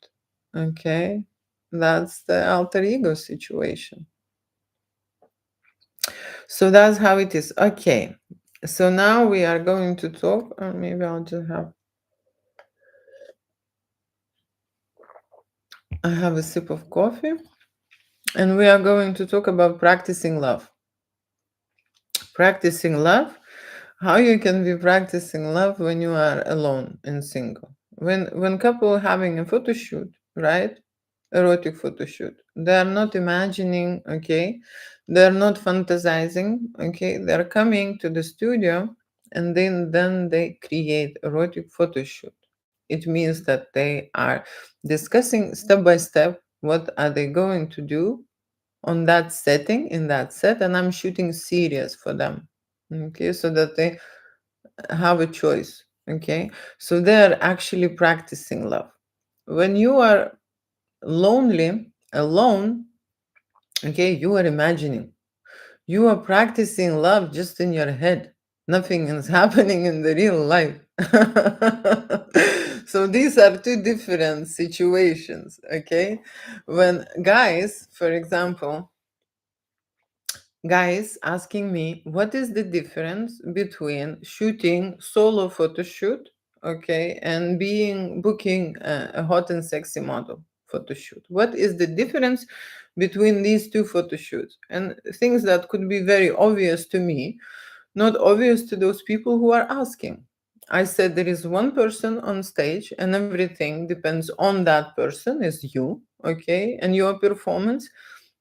Okay, that's the alter ego situation. So that's how it is. Okay, so now we are going to talk, or maybe I have a sip of coffee, and we are going to talk about practicing love. Practicing love, how you can be practicing love when you are alone and single. When couple having a photo shoot, right? Erotic photo shoot. They are not imagining, okay? They're not fantasizing, okay? They're coming to the studio, and then they create erotic photo shoot. It means that they are discussing step by step what are they going to do on that setting, in that set, and I'm shooting serious for them. Okay, so that they have a choice. Okay, so they're actually practicing love. When you are lonely, alone, okay, you are imagining. You are practicing love just in your head. Nothing is happening in the real life. So these are two different situations. Okay, when guys, for example, guys asking me what is the difference between shooting solo photo shoot, okay, and being booking a hot and sexy model photo shoot. What is the difference between these two photo shoots? And things that could be very obvious to me, not obvious to those people who are asking. I said there is one person on stage and everything depends on that person, is you, okay, and your performance.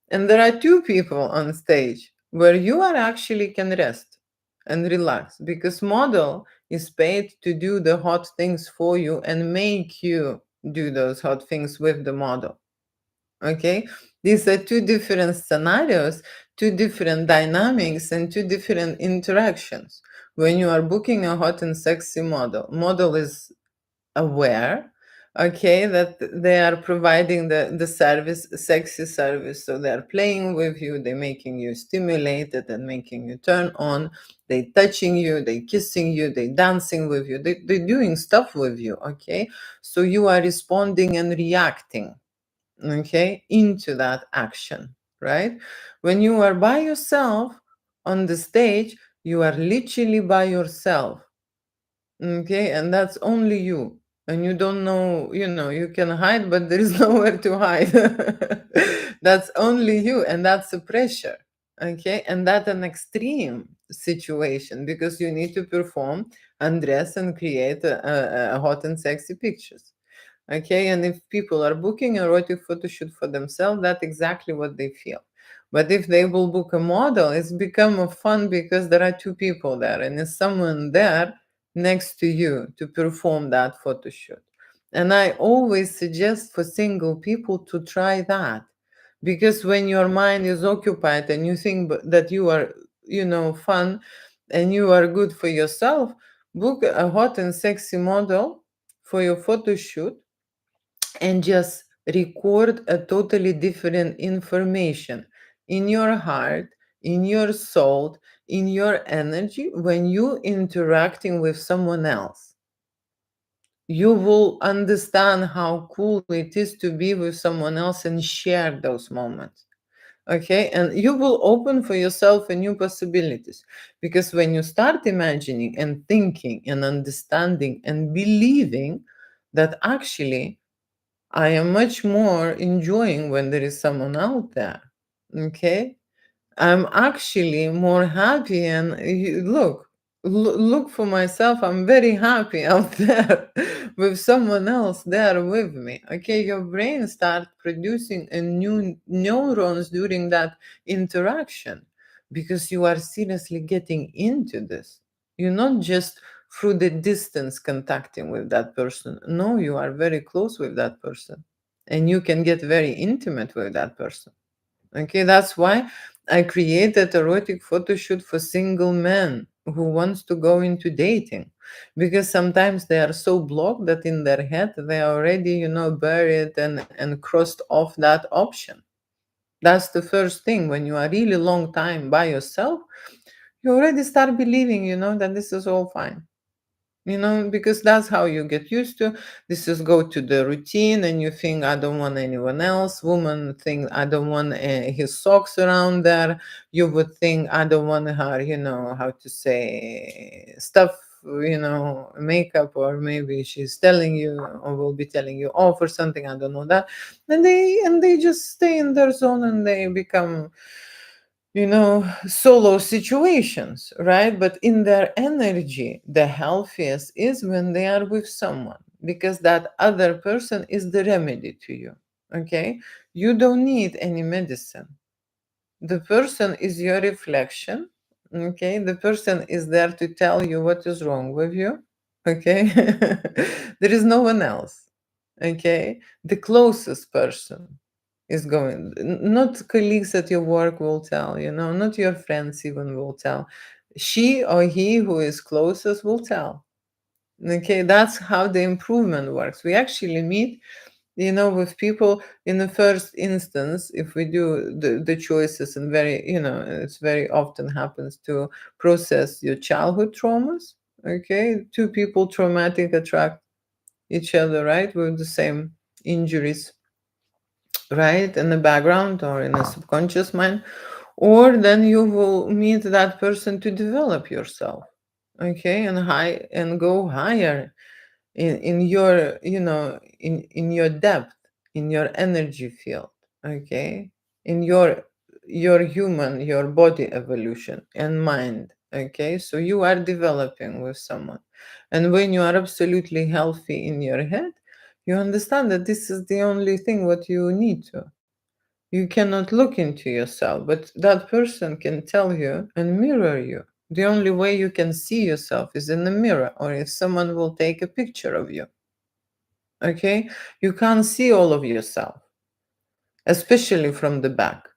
And there are two people on stage where you are actually can rest and relax, because model is paid to do the hot things for you and make you do those hot things with the model. Okay, these are two different scenarios, two different dynamics, and two different interactions. When you are booking a hot and sexy model, model is aware, Okay, that they are providing the service, sexy service. So they're playing with you, they're making you stimulated and making you turn on, they touching you, they kissing you, they dancing with you, they're doing stuff with you. Okay, so you are responding and reacting, okay, into that action, right? When you are by yourself on the stage, you are literally by yourself. Okay, and that's only you. And you don't know, you can hide, but there is nowhere to hide. That's only you, and that's the pressure. Okay, and that's an extreme situation because you need to perform, undress, and create a hot and sexy pictures. Okay, and if people are booking erotic photo shoot for themselves, that's exactly what they feel. But if they will book a model, it's become a fun because there are two people there and there's someone there next to you to perform that photo shoot. And I always suggest for single people to try that, because when your mind is occupied and you think that you are, fun and you are good for yourself, book a hot and sexy model for your photo shoot and just record a totally different information in your heart, in your soul, in your energy when you interacting with someone else. You will understand how cool it is to be with someone else and share those moments. Okay, and you will open for yourself a new possibilities, because when you start imagining and thinking and understanding and believing that actually I am much more enjoying when there is someone out there. Okay, I'm actually more happy, and look for myself. I'm very happy out there with someone else there with me. Okay, your brain starts producing a new neurons during that interaction because you are seriously getting into this. You're not just through the distance contacting with that person. No, you are very close with that person, and you can get very intimate with that person. Okay, that's why I created erotic photo shoot for single men who wants to go into dating, because sometimes they are so blocked that in their head they are already, buried and crossed off that option. That's the first thing. When you are really long time by yourself, you already start believing, that this is all fine, because that's how you get used to. This is go to the routine, and you think, I don't want anyone else. Woman think, I don't want his socks around there. You would think, I don't want her, how to say, stuff, makeup, or maybe she's telling you or will be telling you off or something, I don't know that. And they just stay in their zone, and they become, solo situations, right? But in their energy, the healthiest is when they are with someone, because that other person is the remedy to you. Okay, you don't need any medicine. The person is your reflection. Okay, the person is there to tell you what is wrong with you. Okay, there is no one else. Okay, the closest person is going, not colleagues at your work will tell, not your friends even will tell. She or he who is closest will tell. Okay, that's how the improvement works. We actually meet, with people in the first instance. If we do the choices, and very, it's very often happens to process your childhood traumas. Okay, two people traumatic attract each other, right, with the same injuries, right, in the background or in a subconscious mind. Or then you will meet that person to develop yourself, okay, and high and go higher in your, in your depth, in your energy field. Okay, in your human, your body evolution and mind. Okay, so you are developing with someone, and when you are absolutely healthy in your head, you understand that this is the only thing what you need to. You cannot look into yourself, but that person can tell you and mirror you. The only way you can see yourself is in the mirror, or if someone will take a picture of you. Okay? You can't see all of yourself, especially from the back.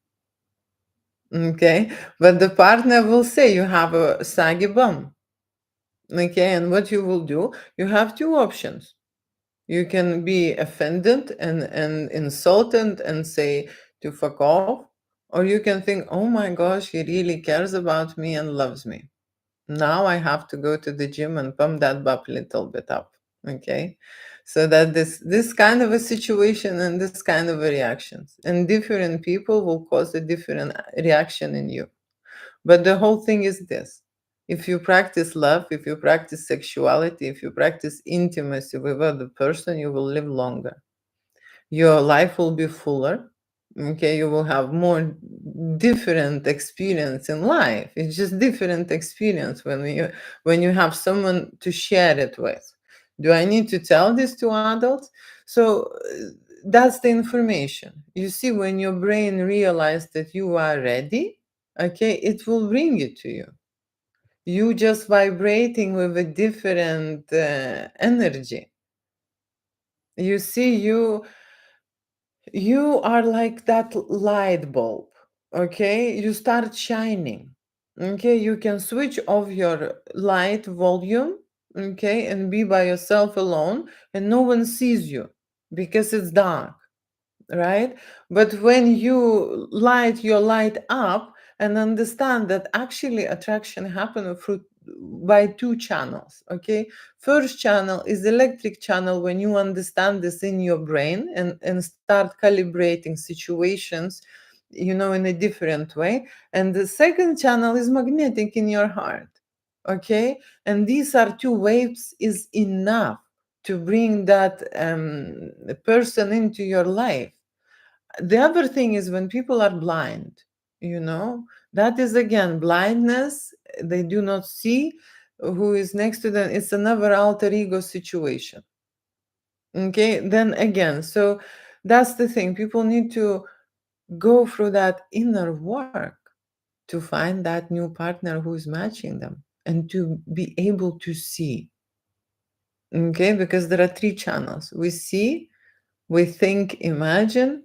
Okay? But the partner will say you have a saggy bum. Okay? And what you will do, you have two options. You can be offended and insulted and say to fuck off, or you can think, oh my gosh, he really cares about me and loves me. Now I have to go to the gym and pump that butt a little bit up. Okay. So that this kind of a situation and this kind of a reactions and different people will cause a different reaction in you. But the whole thing is this: if you practice love, if you practice sexuality, if you practice intimacy with other person, you will live longer. Your life will be fuller. Okay, you will have more different experience in life. It's just different experience when you have someone to share it with. Do I need to tell this to adults? So that's the information. You see, when your brain realizes that you are ready, okay, it will bring it to you. You just vibrating with a different energy. You see, you are like that light bulb. Okay, you start shining. Okay, you can switch off your light volume. Okay, and be by yourself alone, and no one sees you because it's dark, right? But when you light your light up and understand that actually attraction happens through by two channels. Okay, first channel is electric channel, when you understand this in your brain and start calibrating situations, in a different way. And the second channel is magnetic in your heart. Okay, and these are two waves is enough to bring that person into your life. The other thing is when people are blind, that is again blindness. They do not see who is next to them. It's another alter ego situation. Okay, then again, so that's the thing. People need to go through that inner work to find that new partner who is matching them and to be able to see. Okay, because there are three channels: we see, we think, imagine,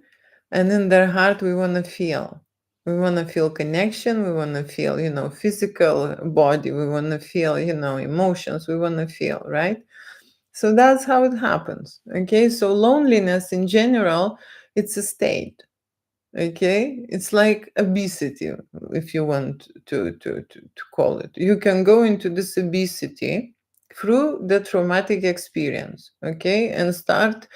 and in their heart we want to feel. We want to feel connection, we want to feel, physical body, we want to feel, emotions, we want to feel, right? So that's how it happens. Okay, so loneliness in general, it's a state. Okay, it's like obesity, if you want to call it. You can go into this obesity through the traumatic experience, okay, and start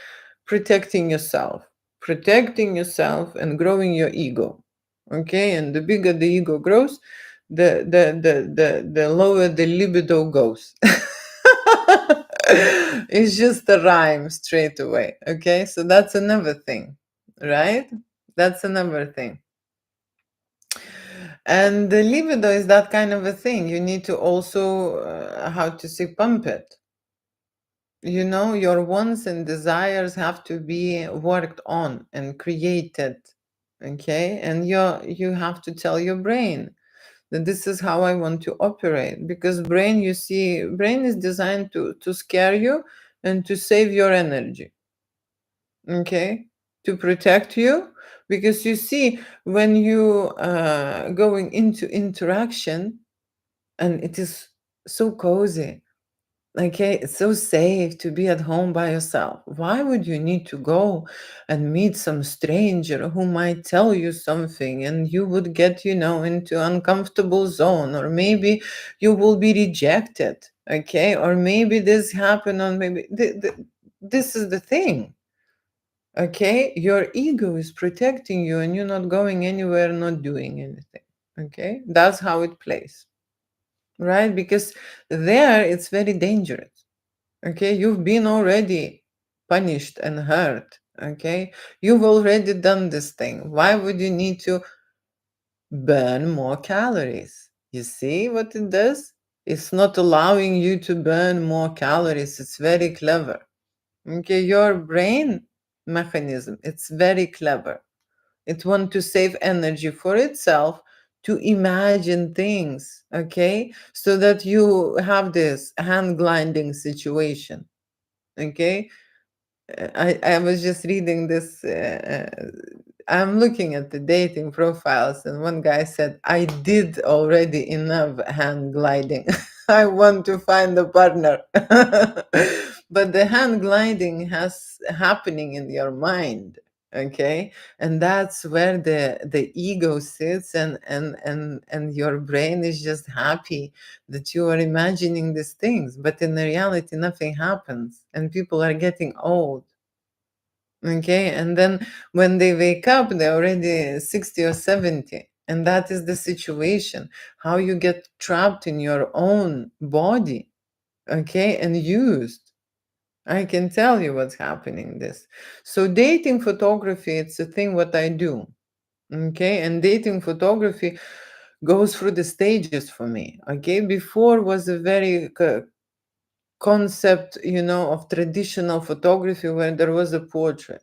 protecting yourself and growing your ego. Okay, and the bigger the ego grows, the lower the libido goes. It's just a rhyme straight away. Okay, so that's another thing, right? That's another thing. And the libido is that kind of a thing. You need to also, how to say, pump it. Your wants and desires have to be worked on and created. Okay, and you have to tell your brain that this is how I want to operate, because brain, you see, brain is designed to scare you and to save your energy. Okay, to protect you, because you see, when you going into interaction, and it is so cozy. Okay, it's so safe to be at home by yourself. Why would you need to go and meet some stranger who might tell you something and you would get, into uncomfortable zone, or maybe you will be rejected, okay? Or maybe this happened, or maybe this is the thing. Okay, your ego is protecting you and you're not going anywhere, not doing anything. Okay, that's how it plays, right? Because there it's very dangerous. Okay, you've been already punished and hurt. Okay, you've already done this thing. Why would you need to burn more calories? You see what it does? It's not allowing you to burn more calories. It's very clever. Okay, your brain mechanism, it's very clever. It wants to save energy for itself to imagine things, okay? So that you have this hand gliding situation, okay? I was just reading this. I'm looking at the dating profiles, and one guy said, I did already enough hand gliding. I want to find a partner. but the hand gliding has happening in your mind. Okay, and that's where the ego sits, and your brain is just happy that you are imagining these things, but in the reality nothing happens, and people are getting old. Okay, and then when they wake up, they're already 60 or 70. And that is the situation. How you get trapped in your own body, okay, and used. I can tell you what's happening this. So dating photography, it's a thing what I do. Okay, and dating photography goes through the stages for me. Okay, before was a very concept, of traditional photography where there was a portrait.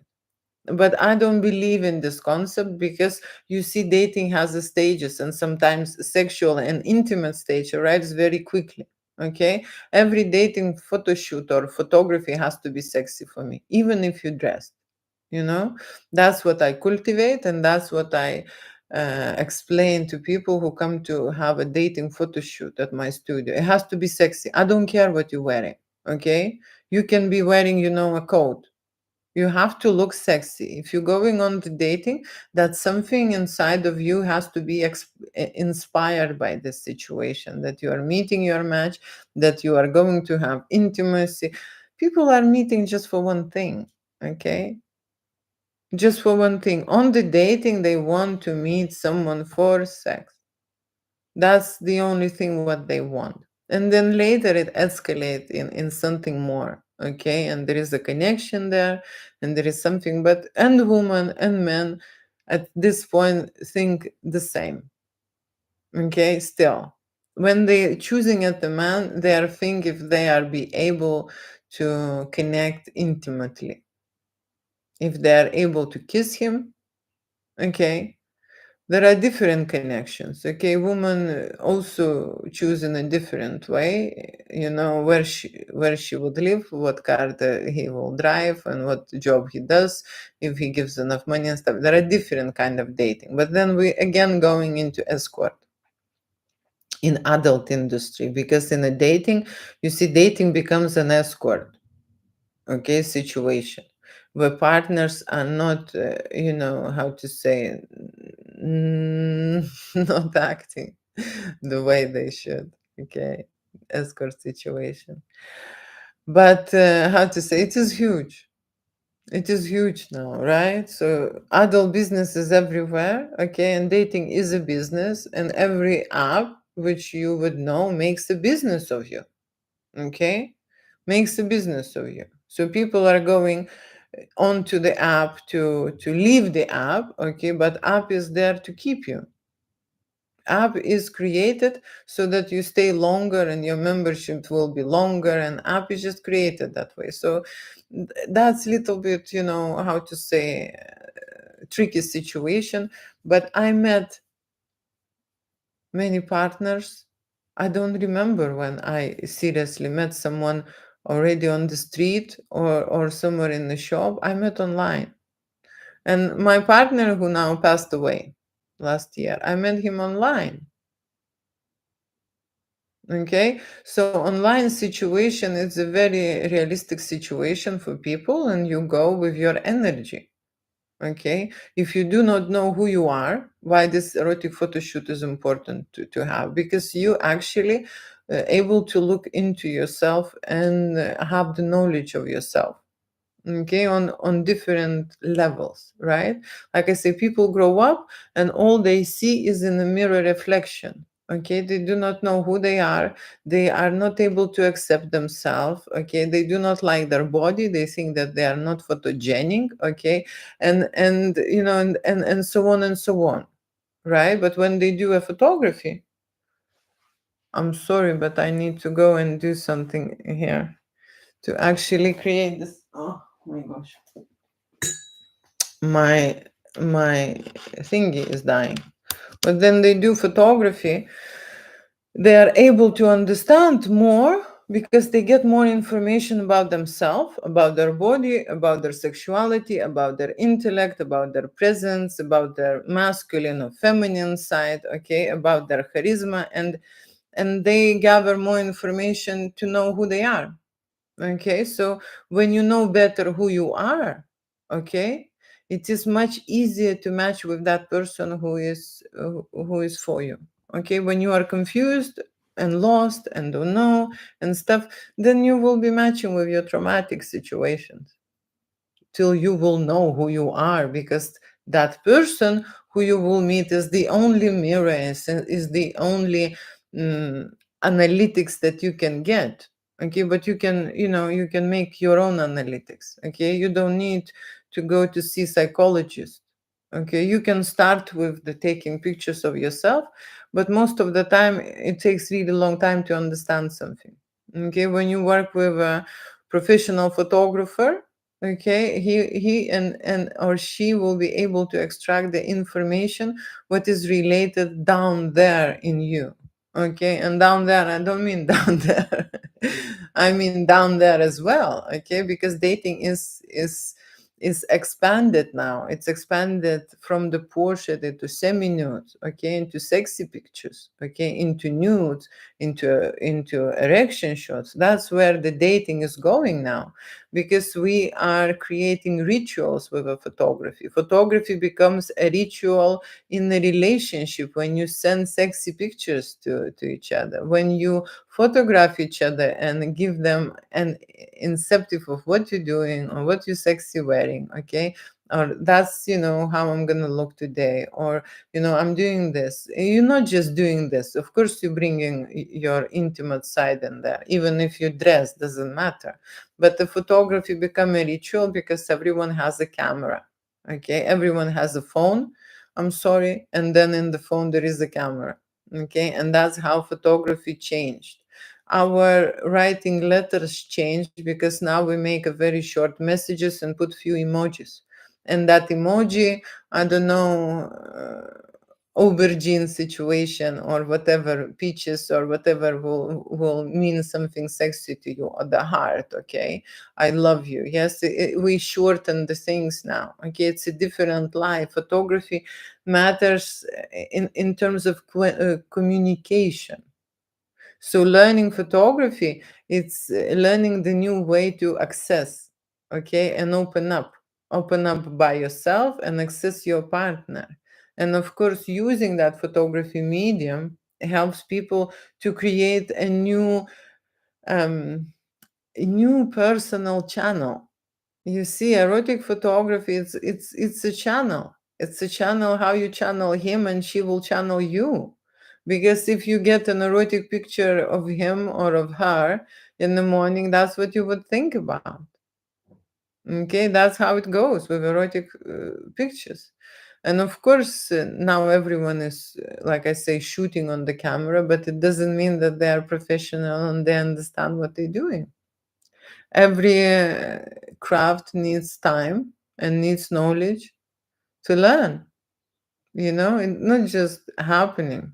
But I don't believe in this concept because you see, dating has the stages, and sometimes sexual and intimate stage arrives very quickly. Okay, every dating photo shoot or photography has to be sexy for me, even if you dress. That's what I cultivate, and that's what I explain to people who come to have a dating photo shoot at my studio. It has to be sexy. I don't care what you're wearing. Okay, you can be wearing, a coat. You have to look sexy. If you're going on to dating, that something inside of you has to be inspired by this situation, that you are meeting your match, that you are going to have intimacy. People are meeting just for one thing, okay? Just for one thing. On the dating, they want to meet someone for sex. That's the only thing what they want. And then later it escalates in something more. Okay. And there is a connection there, and there is something, and women and men at this point think the same. Okay, still. When they choosing at the man, they are think if they are be able to connect intimately. If they are able to kiss him, okay, there are different connections. Okay, women also choose in a different way. Where she would live, what car he will drive, and what job he does, if he gives enough money and stuff. There are different kind of dating. But then we again going into escort in adult industry, because in a dating, you see, dating becomes an escort, okay, situation where partners are not, how to say, not acting the way they should. Okay, escort situation. But how to say, it is huge. It is huge now, right? So adult business is everywhere, okay, and dating is a business, and every app which you would know makes a business of you, okay, makes a business of you. So people are going onto the app to leave the app, okay, but app is there to keep you. App is created so that you stay longer and your membership will be longer, and app is just created that way. So that's little bit, how to say, tricky situation. But I met many partners. I don't remember when I seriously met someone already on the street or somewhere in the shop. I met online. And my partner, who now passed away last year, I met him online. Okay, so online situation is a very realistic situation for people, and you go with your energy. Okay, if you do not know who you are, why this erotic photo shoot is important to have, because you actually able to look into yourself and have the knowledge of yourself, okay, on different levels, right? Like I say, people grow up and all they see is in a mirror reflection. Okay, they do not know who they are not able to accept themselves. Okay, they do not like their body, they think that they are not photogenic. Okay, and so on and so on, right? But when they do a photography, I'm sorry, but I need to go and do something here to actually create this. Oh my gosh, my my thingy is dying. But then they do photography, they are able to understand more because they get more information about themselves, about their body, about their sexuality, about their intellect, about their presence, about their masculine or feminine side, okay, about their charisma, and they gather more information to know who they are. Okay, so when you know better who you are, okay, it is much easier to match with that person who is for you. Okay, when you are confused and lost and don't know and stuff, then you will be matching with your traumatic situations till you will know who you are, because that person who you will meet is the only mirror, is the only mm, analytics that you can get. Okay, but you can, you can make your own analytics. Okay, you don't need to go to see psychologists. Okay, you can start with the taking pictures of yourself, but most of the time it takes really long time to understand something. Okay, when you work with a professional photographer, okay, he and or she will be able to extract the information what is related down there in you. Okay, and down there, I don't mean down there, I mean down there as well. Okay, because dating is expanded now. It's expanded from the portrait into semi-nude, okay, into sexy pictures, okay, into nudes, into erection shots. That's where the dating is going now, because we are creating rituals with a photography. Photography becomes a ritual in a relationship when you send sexy pictures to each other, when you photograph each other and give them an inceptive of what you're doing or what you're sexy wearing, okay? Or that's, how I'm gonna look today, or, I'm doing this. You're not just doing this. Of course, you're bringing your intimate side in there, even if you dress, doesn't matter. But the photography become a ritual because everyone has a camera, okay? Everyone has a phone, I'm sorry, and then in the phone there is a camera, okay? And that's how photography changed. Our writing letters changed because now we make a very short messages and put few emojis. And that emoji, I don't know, aubergine situation or whatever, peaches or whatever, will mean something sexy to you, or the heart, okay? I love you. Yes, we shorten the things now. Okay, it's a different life. Photography matters in terms of communication. So learning photography, it's learning the new way to access, okay, and open up by yourself and access your partner. And of course, using that photography medium helps people to create um, a new personal channel. You see, erotic photography, it's a channel. It's a channel how you channel him and she will channel you. Because if you get an erotic picture of him or of her in the morning, that's what you would think about. Okay, that's how it goes with erotic pictures. And of course, now everyone is, like I say, shooting on the camera, but it doesn't mean that they are professional and they understand what they're doing. Every craft needs time and needs knowledge to learn, not just happening.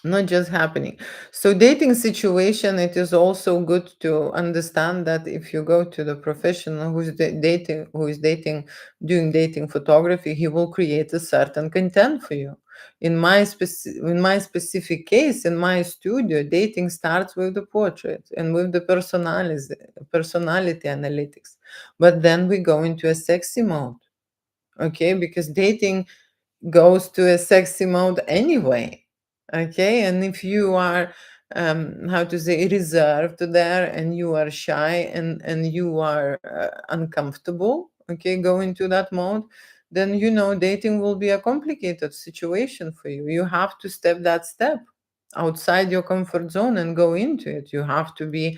Not just happening. So dating situation, it is also good to understand that if you go to the professional who is dating, doing dating photography, he will create a certain content for you. In my specific case, in my studio, dating starts with the portrait and with the personality analytics. But then we go into a sexy mode, okay? Because dating goes to a sexy mode anyway. Okay, and if you are how to say, reserved there, and you are shy, and you are uncomfortable, okay, go into that mode, then dating will be a complicated situation for you. You have to step outside your comfort zone and go into it. You have to be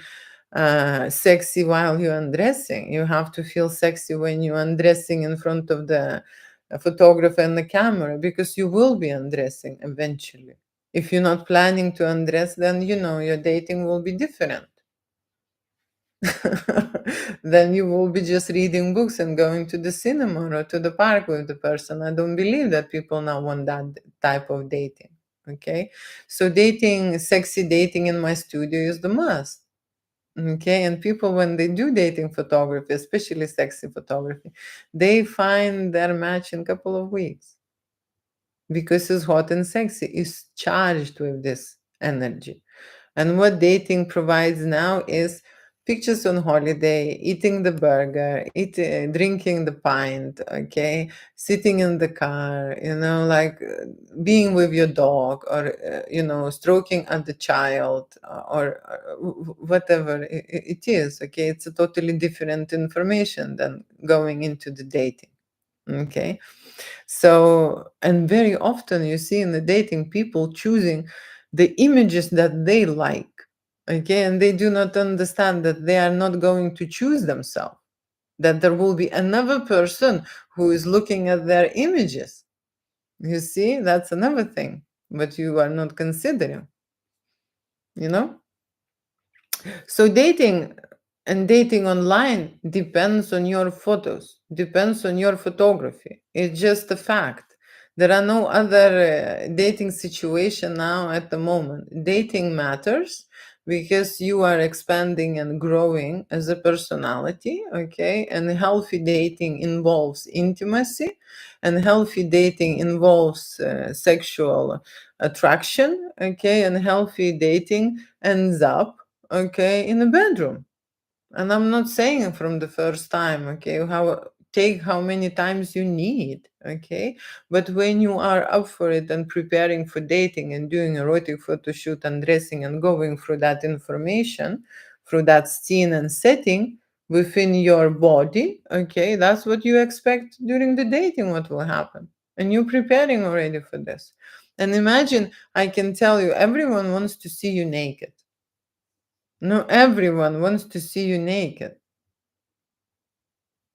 sexy while you're undressing. You have to feel sexy when you're undressing in front of the photographer and the camera, because you will be undressing eventually. If you're not planning to undress, then your dating will be different. Then you will be just reading books and going to the cinema or to the park with the person. I don't believe that people now want that type of dating. Okay, so dating, sexy dating in my studio is the must. Okay, and people, when they do dating photography, especially sexy photography, they find their match in a couple of weeks, because it's hot and sexy, it's charged with this energy. And what dating provides now is Pictures on holiday, eating the burger, drinking the pint, okay, sitting in the car, like being with your dog, or stroking at the child, or whatever it is. Okay, it's a totally different information than going into the dating. Okay, so, and very often you see in the dating people choosing the images that they like. Okay, and they do not understand that they are not going to choose themselves, that there will be another person who is looking at their images. You see, that's another thing, but you are not considering, you know? So dating online depends on your photos, depends on your photography. It's just a fact. There are no other dating situation now at the moment. Dating matters because you are expanding and growing as a personality, okay? And healthy dating involves intimacy, and healthy dating involves sexual attraction, okay? And healthy dating ends up, okay, in the bedroom. And I'm not saying from the first time, okay, take how many times you need, okay? But when you are up for it and preparing for dating and doing erotic photo shoot and dressing and going through that information, through that scene and setting within your body, okay, that's what you expect during the dating, what will happen. And you're preparing already for this. And imagine, I can tell you, everyone wants to see you naked. No, everyone wants to see you naked.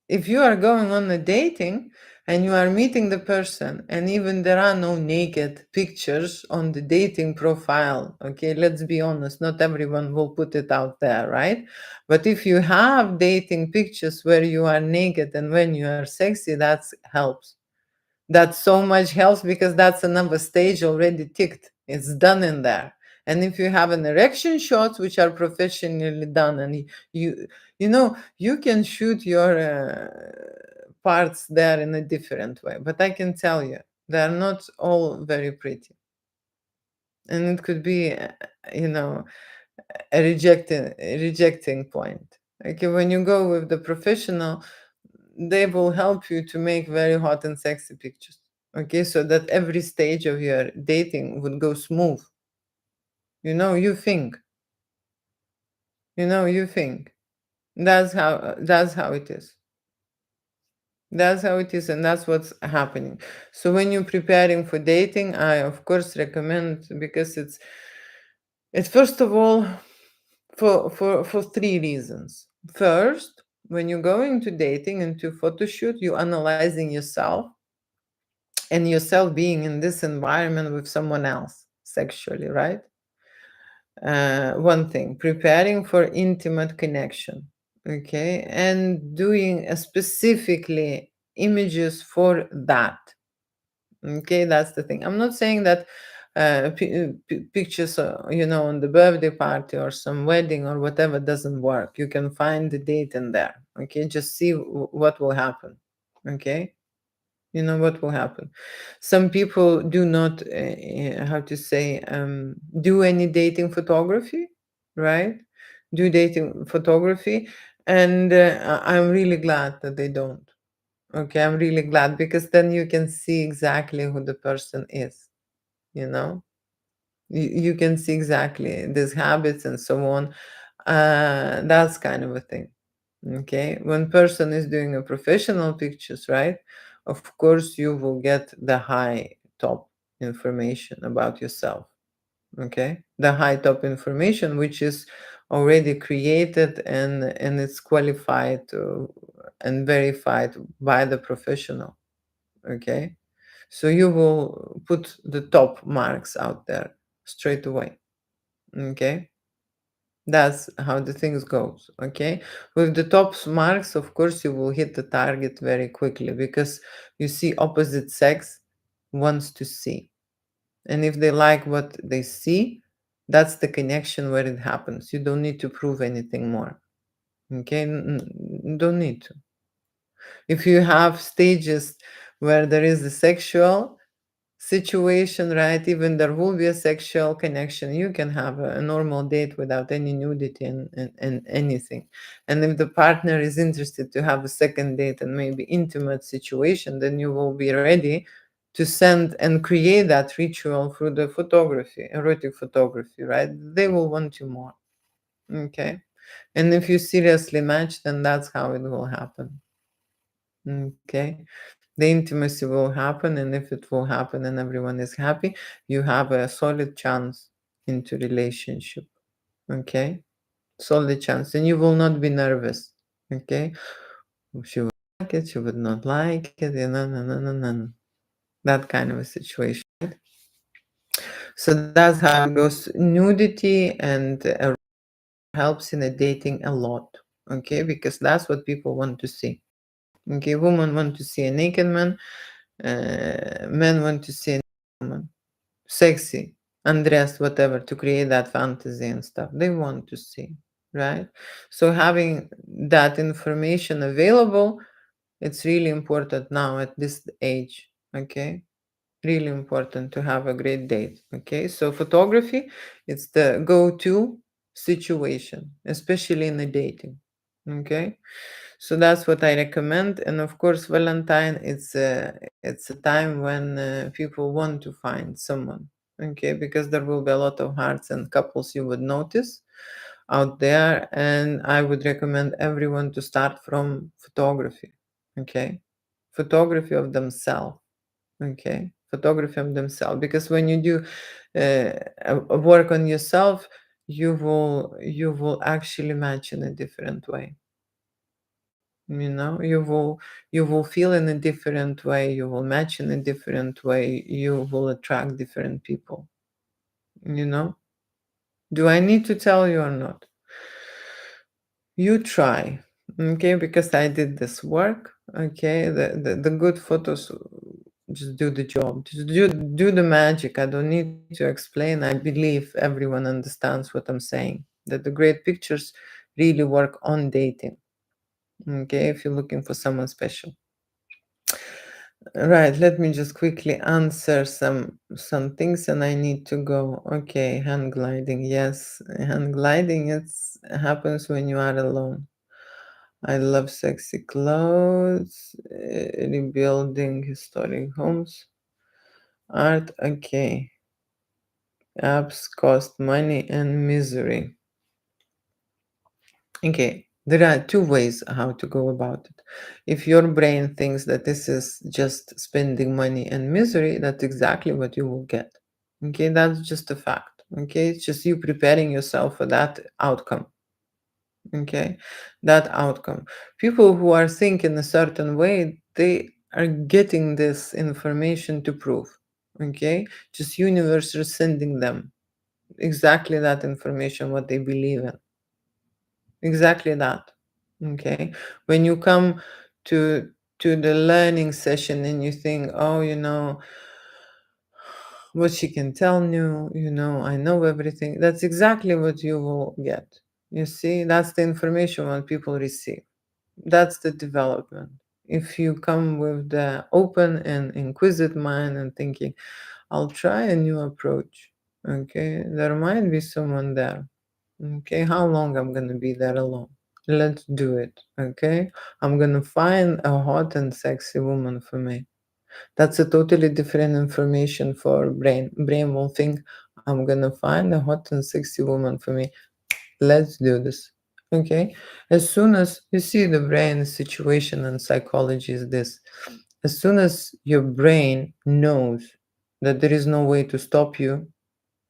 If you are going on a dating and you are meeting the person, and even there are no naked pictures on the dating profile, okay, let's be honest, not everyone will put it out there, right? But if you have dating pictures where you are naked and when you are sexy, that helps. That so much helps because that's another stage already ticked. It's done in there. And if you have an erection shots which are professionally done, and you can shoot your parts there in a different way. But I can tell you, they are not all very pretty, and it could be, you know, a rejecting point. Okay, when you go with the professional, they will help you to make very hot and sexy pictures. Okay, so that every stage of your dating would go smooth. You think. You think. That's how it is. That's how it is, and that's what's happening. So when you're preparing for dating, I of course recommend, because it's first of all for three reasons. First, when you're going to dating and to photo shoot, you're analyzing yourself, and yourself being in this environment with someone else sexually, right? One thing, preparing for intimate connection, okay, and doing specifically images for that. Okay, that's the thing. I'm not saying that pictures, on the birthday party or some wedding or whatever doesn't work. You can find the date in there. Okay, just see what will happen. Okay, you know what will happen. Some people do not, how to say, do any dating photography, right? Do dating photography, and I'm really glad that they don't. Okay, I'm really glad, because then you can see exactly who the person is, you know? You can see exactly these habits and so on. That's kind of a thing. Okay, when person is doing a professional pictures, right? Of course, you will get the high top information about yourself. Okay, the high top information, which is already created, and it's qualified and verified by the professional. Okay, so you will put the top marks out there straight away. Okay, that's how the things goes. Okay, with the top marks, of course, you will hit the target very quickly, because you see opposite sex wants to see, and if they like what they see, that's the connection where it happens. You don't need to prove anything more. Okay, don't need to. If you have stages where there is a situation, right? Even there will be a sexual connection. You can have a normal date without any nudity and anything. And if the partner is interested to have a second date and maybe intimate situation, then you will be ready to send and create that ritual through the photography, erotic photography, right? They will want you more. Okay. And if you seriously match, then that's how it will happen. Okay. The intimacy will happen, and if it will happen and everyone is happy, you have a solid chance into relationship. Okay. Solid chance. And you will not be nervous. Okay. She would like it, she would not like it, no, no, no, no, no. That kind of a situation. So that's how it goes. Nudity and helps in a dating a lot. Okay, because that's what people want to see. Okay, women want to see a naked man, men want to see a woman, sexy, undressed, whatever, to create that fantasy and stuff. They want to see, right? So having that information available, it's really important now at this age. Okay, really important to have a great date. Okay, so photography, it's the go-to situation, especially in the dating. Okay, so that's what I recommend. And of course, Valentine, it's a time when people want to find someone. Okay, because there will be a lot of hearts and couples you would notice out there, and I would recommend everyone to start from photography. Okay, photography of themselves. Okay, photography of themselves, because when you do a work on yourself, you will actually match in a different way. You will feel in a different way, you will match in a different way, you will attract different people. you know do I need to tell you or not? You try. Okay, because I did this work. Okay, the good photos just do the job, just do the magic. I don't need to explain. I believe everyone understands what I'm saying, that the great pictures really work on dating. Okay, if you're looking for someone special. Right, let me just quickly answer some things and I need to go. Okay, hand gliding. Yes, hand gliding, it's happens when you are alone. I love sexy clothes, rebuilding historic homes, art. Okay, apps cost money and misery. Okay, there are two ways how to go about it. If your brain thinks that this is just spending money and misery, that's exactly what you will get. Okay, that's just a fact. Okay, it's just you preparing yourself for that outcome. Okay, that outcome. People who are thinking a certain way, they are getting this information to prove. Okay, just universe is sending them exactly that information, what they believe in. Exactly that. Okay. When you come to the learning session and you think, oh, what she can tell you, I know everything. That's exactly what you will get. You see, that's the information what people receive. That's the development. If you come with the open and inquisitive mind and thinking, I'll try a new approach. Okay, there might be someone there. Okay, how long I'm gonna be there alone? Let's do it. Okay, I'm gonna find a hot and sexy woman for me. That's a totally different information for brain. Brain will think I'm gonna find a hot and sexy woman for me. Let's do this. Okay, as soon as you see the brain situation and psychology is this, as soon as your brain knows that there is no way to stop you,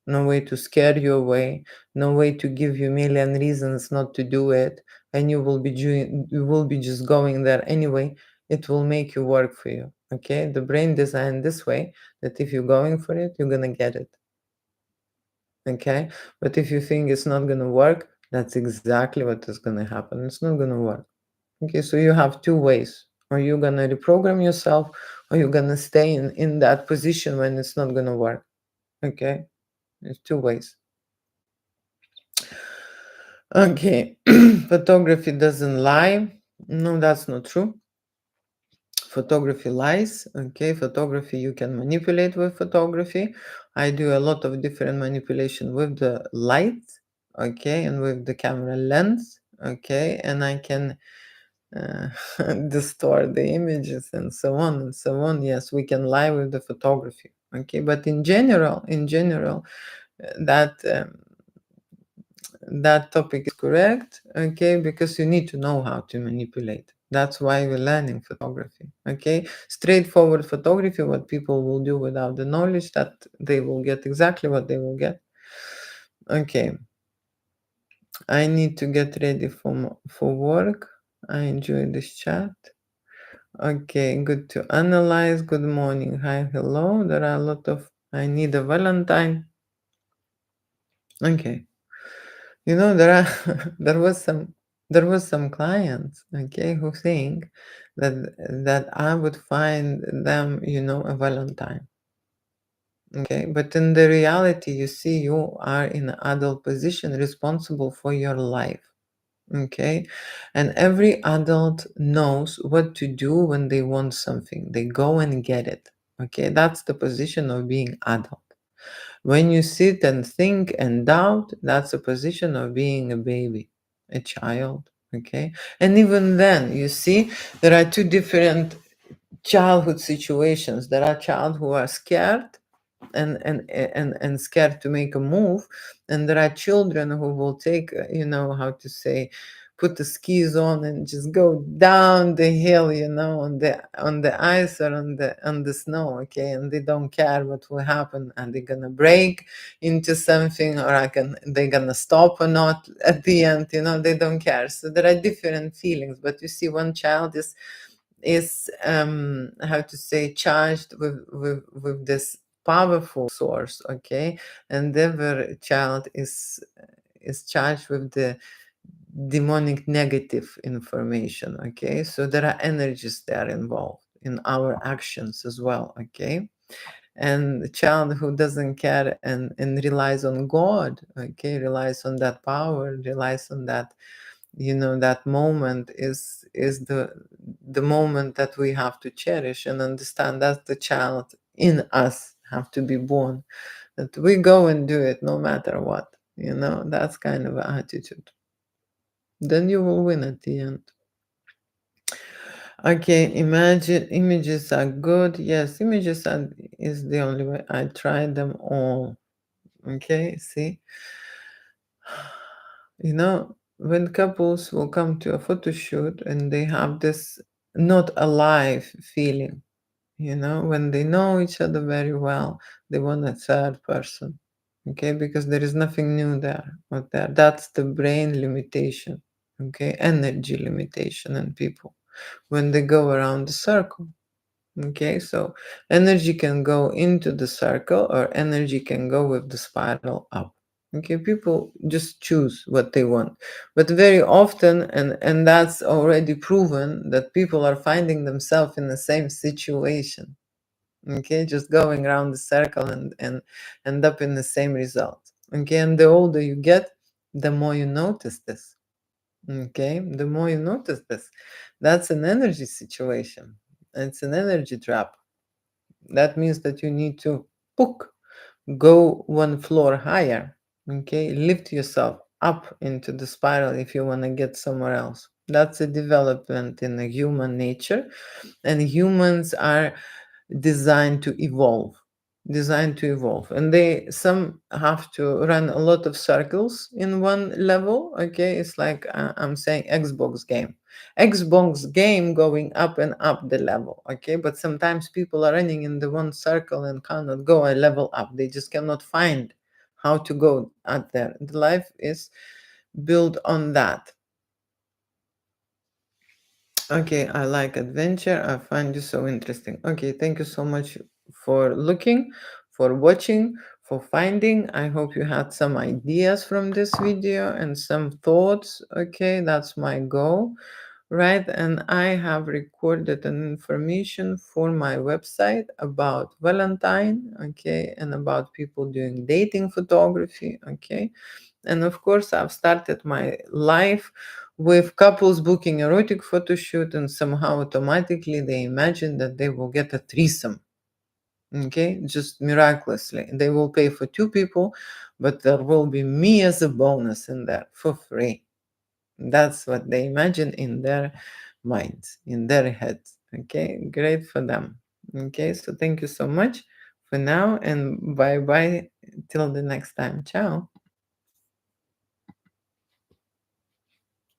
no way to scare you away, no way to give you million reasons not to do it, and you will be just going there anyway. It will make you work for you. Okay, the brain designed this way that if you're going for it, you're gonna get it. Okay, but if you think it's not gonna work, that's exactly what is gonna happen. It's not gonna work. Okay, so you have two ways. Or you're gonna reprogram yourself, or you're gonna stay in that position when it's not gonna work. Okay, there's two ways. Okay, photography doesn't lie. No, that's not true. Photography lies. Okay, photography, you can manipulate with photography. I do a lot of different manipulation with the light, okay, and with the camera lens, okay, and I can uh, distort the images and so on and so on. Yes, we can lie with the photography, okay, but in general, that that topic is correct, okay, because you need to know how to manipulate. That's why we're learning photography, okay. Straightforward photography, what people will do without the knowledge, that they will get exactly what they will get. Okay, I need to get ready for work. I enjoy this chat. Okay, good to analyze. Good morning. Hi, hello. There are a lot of I need a Valentine. Okay. There are there was some clients, okay, who think that I would find them, a Valentine. Okay, but in the reality, you see, you are in an adult position responsible for your life. Okay, and every adult knows what to do when they want something. They go and get it. Okay, that's the position of being adult. When you sit and think and doubt, that's a position of being a baby, a child. Okay. And even then, you see, there are two different childhood situations. There are child who are scared and scared to make a move, and there are children who will take, how to say, put the skis on and just go down the hill, on the ice or on the snow, okay, and they don't care what will happen, and they're gonna break into something, or they're gonna stop or not at the end, they don't care. So there are different feelings, but you see, one child is how to say, charged with this powerful source, okay, and the other child is charged with the demonic negative information, okay. So there are energies there involved in our actions as well, okay. And the child who doesn't care and relies on God, okay, relies on that power, relies on that, that moment is the moment that we have to cherish and understand. That the child in us have to be born, that we go and do it no matter what. That's kind of an attitude. Then you will win at the end. Okay, imagine images are good. Yes, is the only way. I tried them all. Okay, see, when couples will come to a photo shoot and they have this not alive feeling, when they know each other very well, they want a third person, okay, because there is nothing new there. Out there, that's the brain limitation, okay, energy limitation in people when they go around the circle. Okay, so energy can go into the circle or energy can go with the spiral up. Okay, people just choose what they want. But very often, and that's already proven, that people are finding themselves in the same situation. Okay, just going around the circle and end up in the same result. Okay, and the older you get, the more you notice this. Okay, the more you notice this. That's an energy situation. It's an energy trap. That means that you need to book, go one floor higher, okay, lift yourself up into the spiral if you want to get somewhere else. That's a development in the human nature, and humans are designed to evolve, and they some have to run a lot of circles in one level. Okay, it's like, I'm saying, xbox game going up and up the level, okay. But sometimes people are running in the one circle and cannot go a level up. They just cannot find how to go out there. The life is built on that. Okay, I like adventure. I find you so interesting. Okay, thank you so much for looking, for watching, for finding. I hope you had some ideas from this video and some thoughts. Okay, that's my goal, right? And I have recorded an information for my website about Valentine, okay, and about people doing dating photography, okay. And of course, I've started my live with couples booking erotic photo shoot, and somehow automatically they imagine that they will get a threesome. Okay, just miraculously. They will pay for 2 people, but there will be me as a bonus in there for free. That's what they imagine in their minds, in their heads. Okay, great for them. Okay, so thank you so much for now, and bye bye till the next time. Ciao.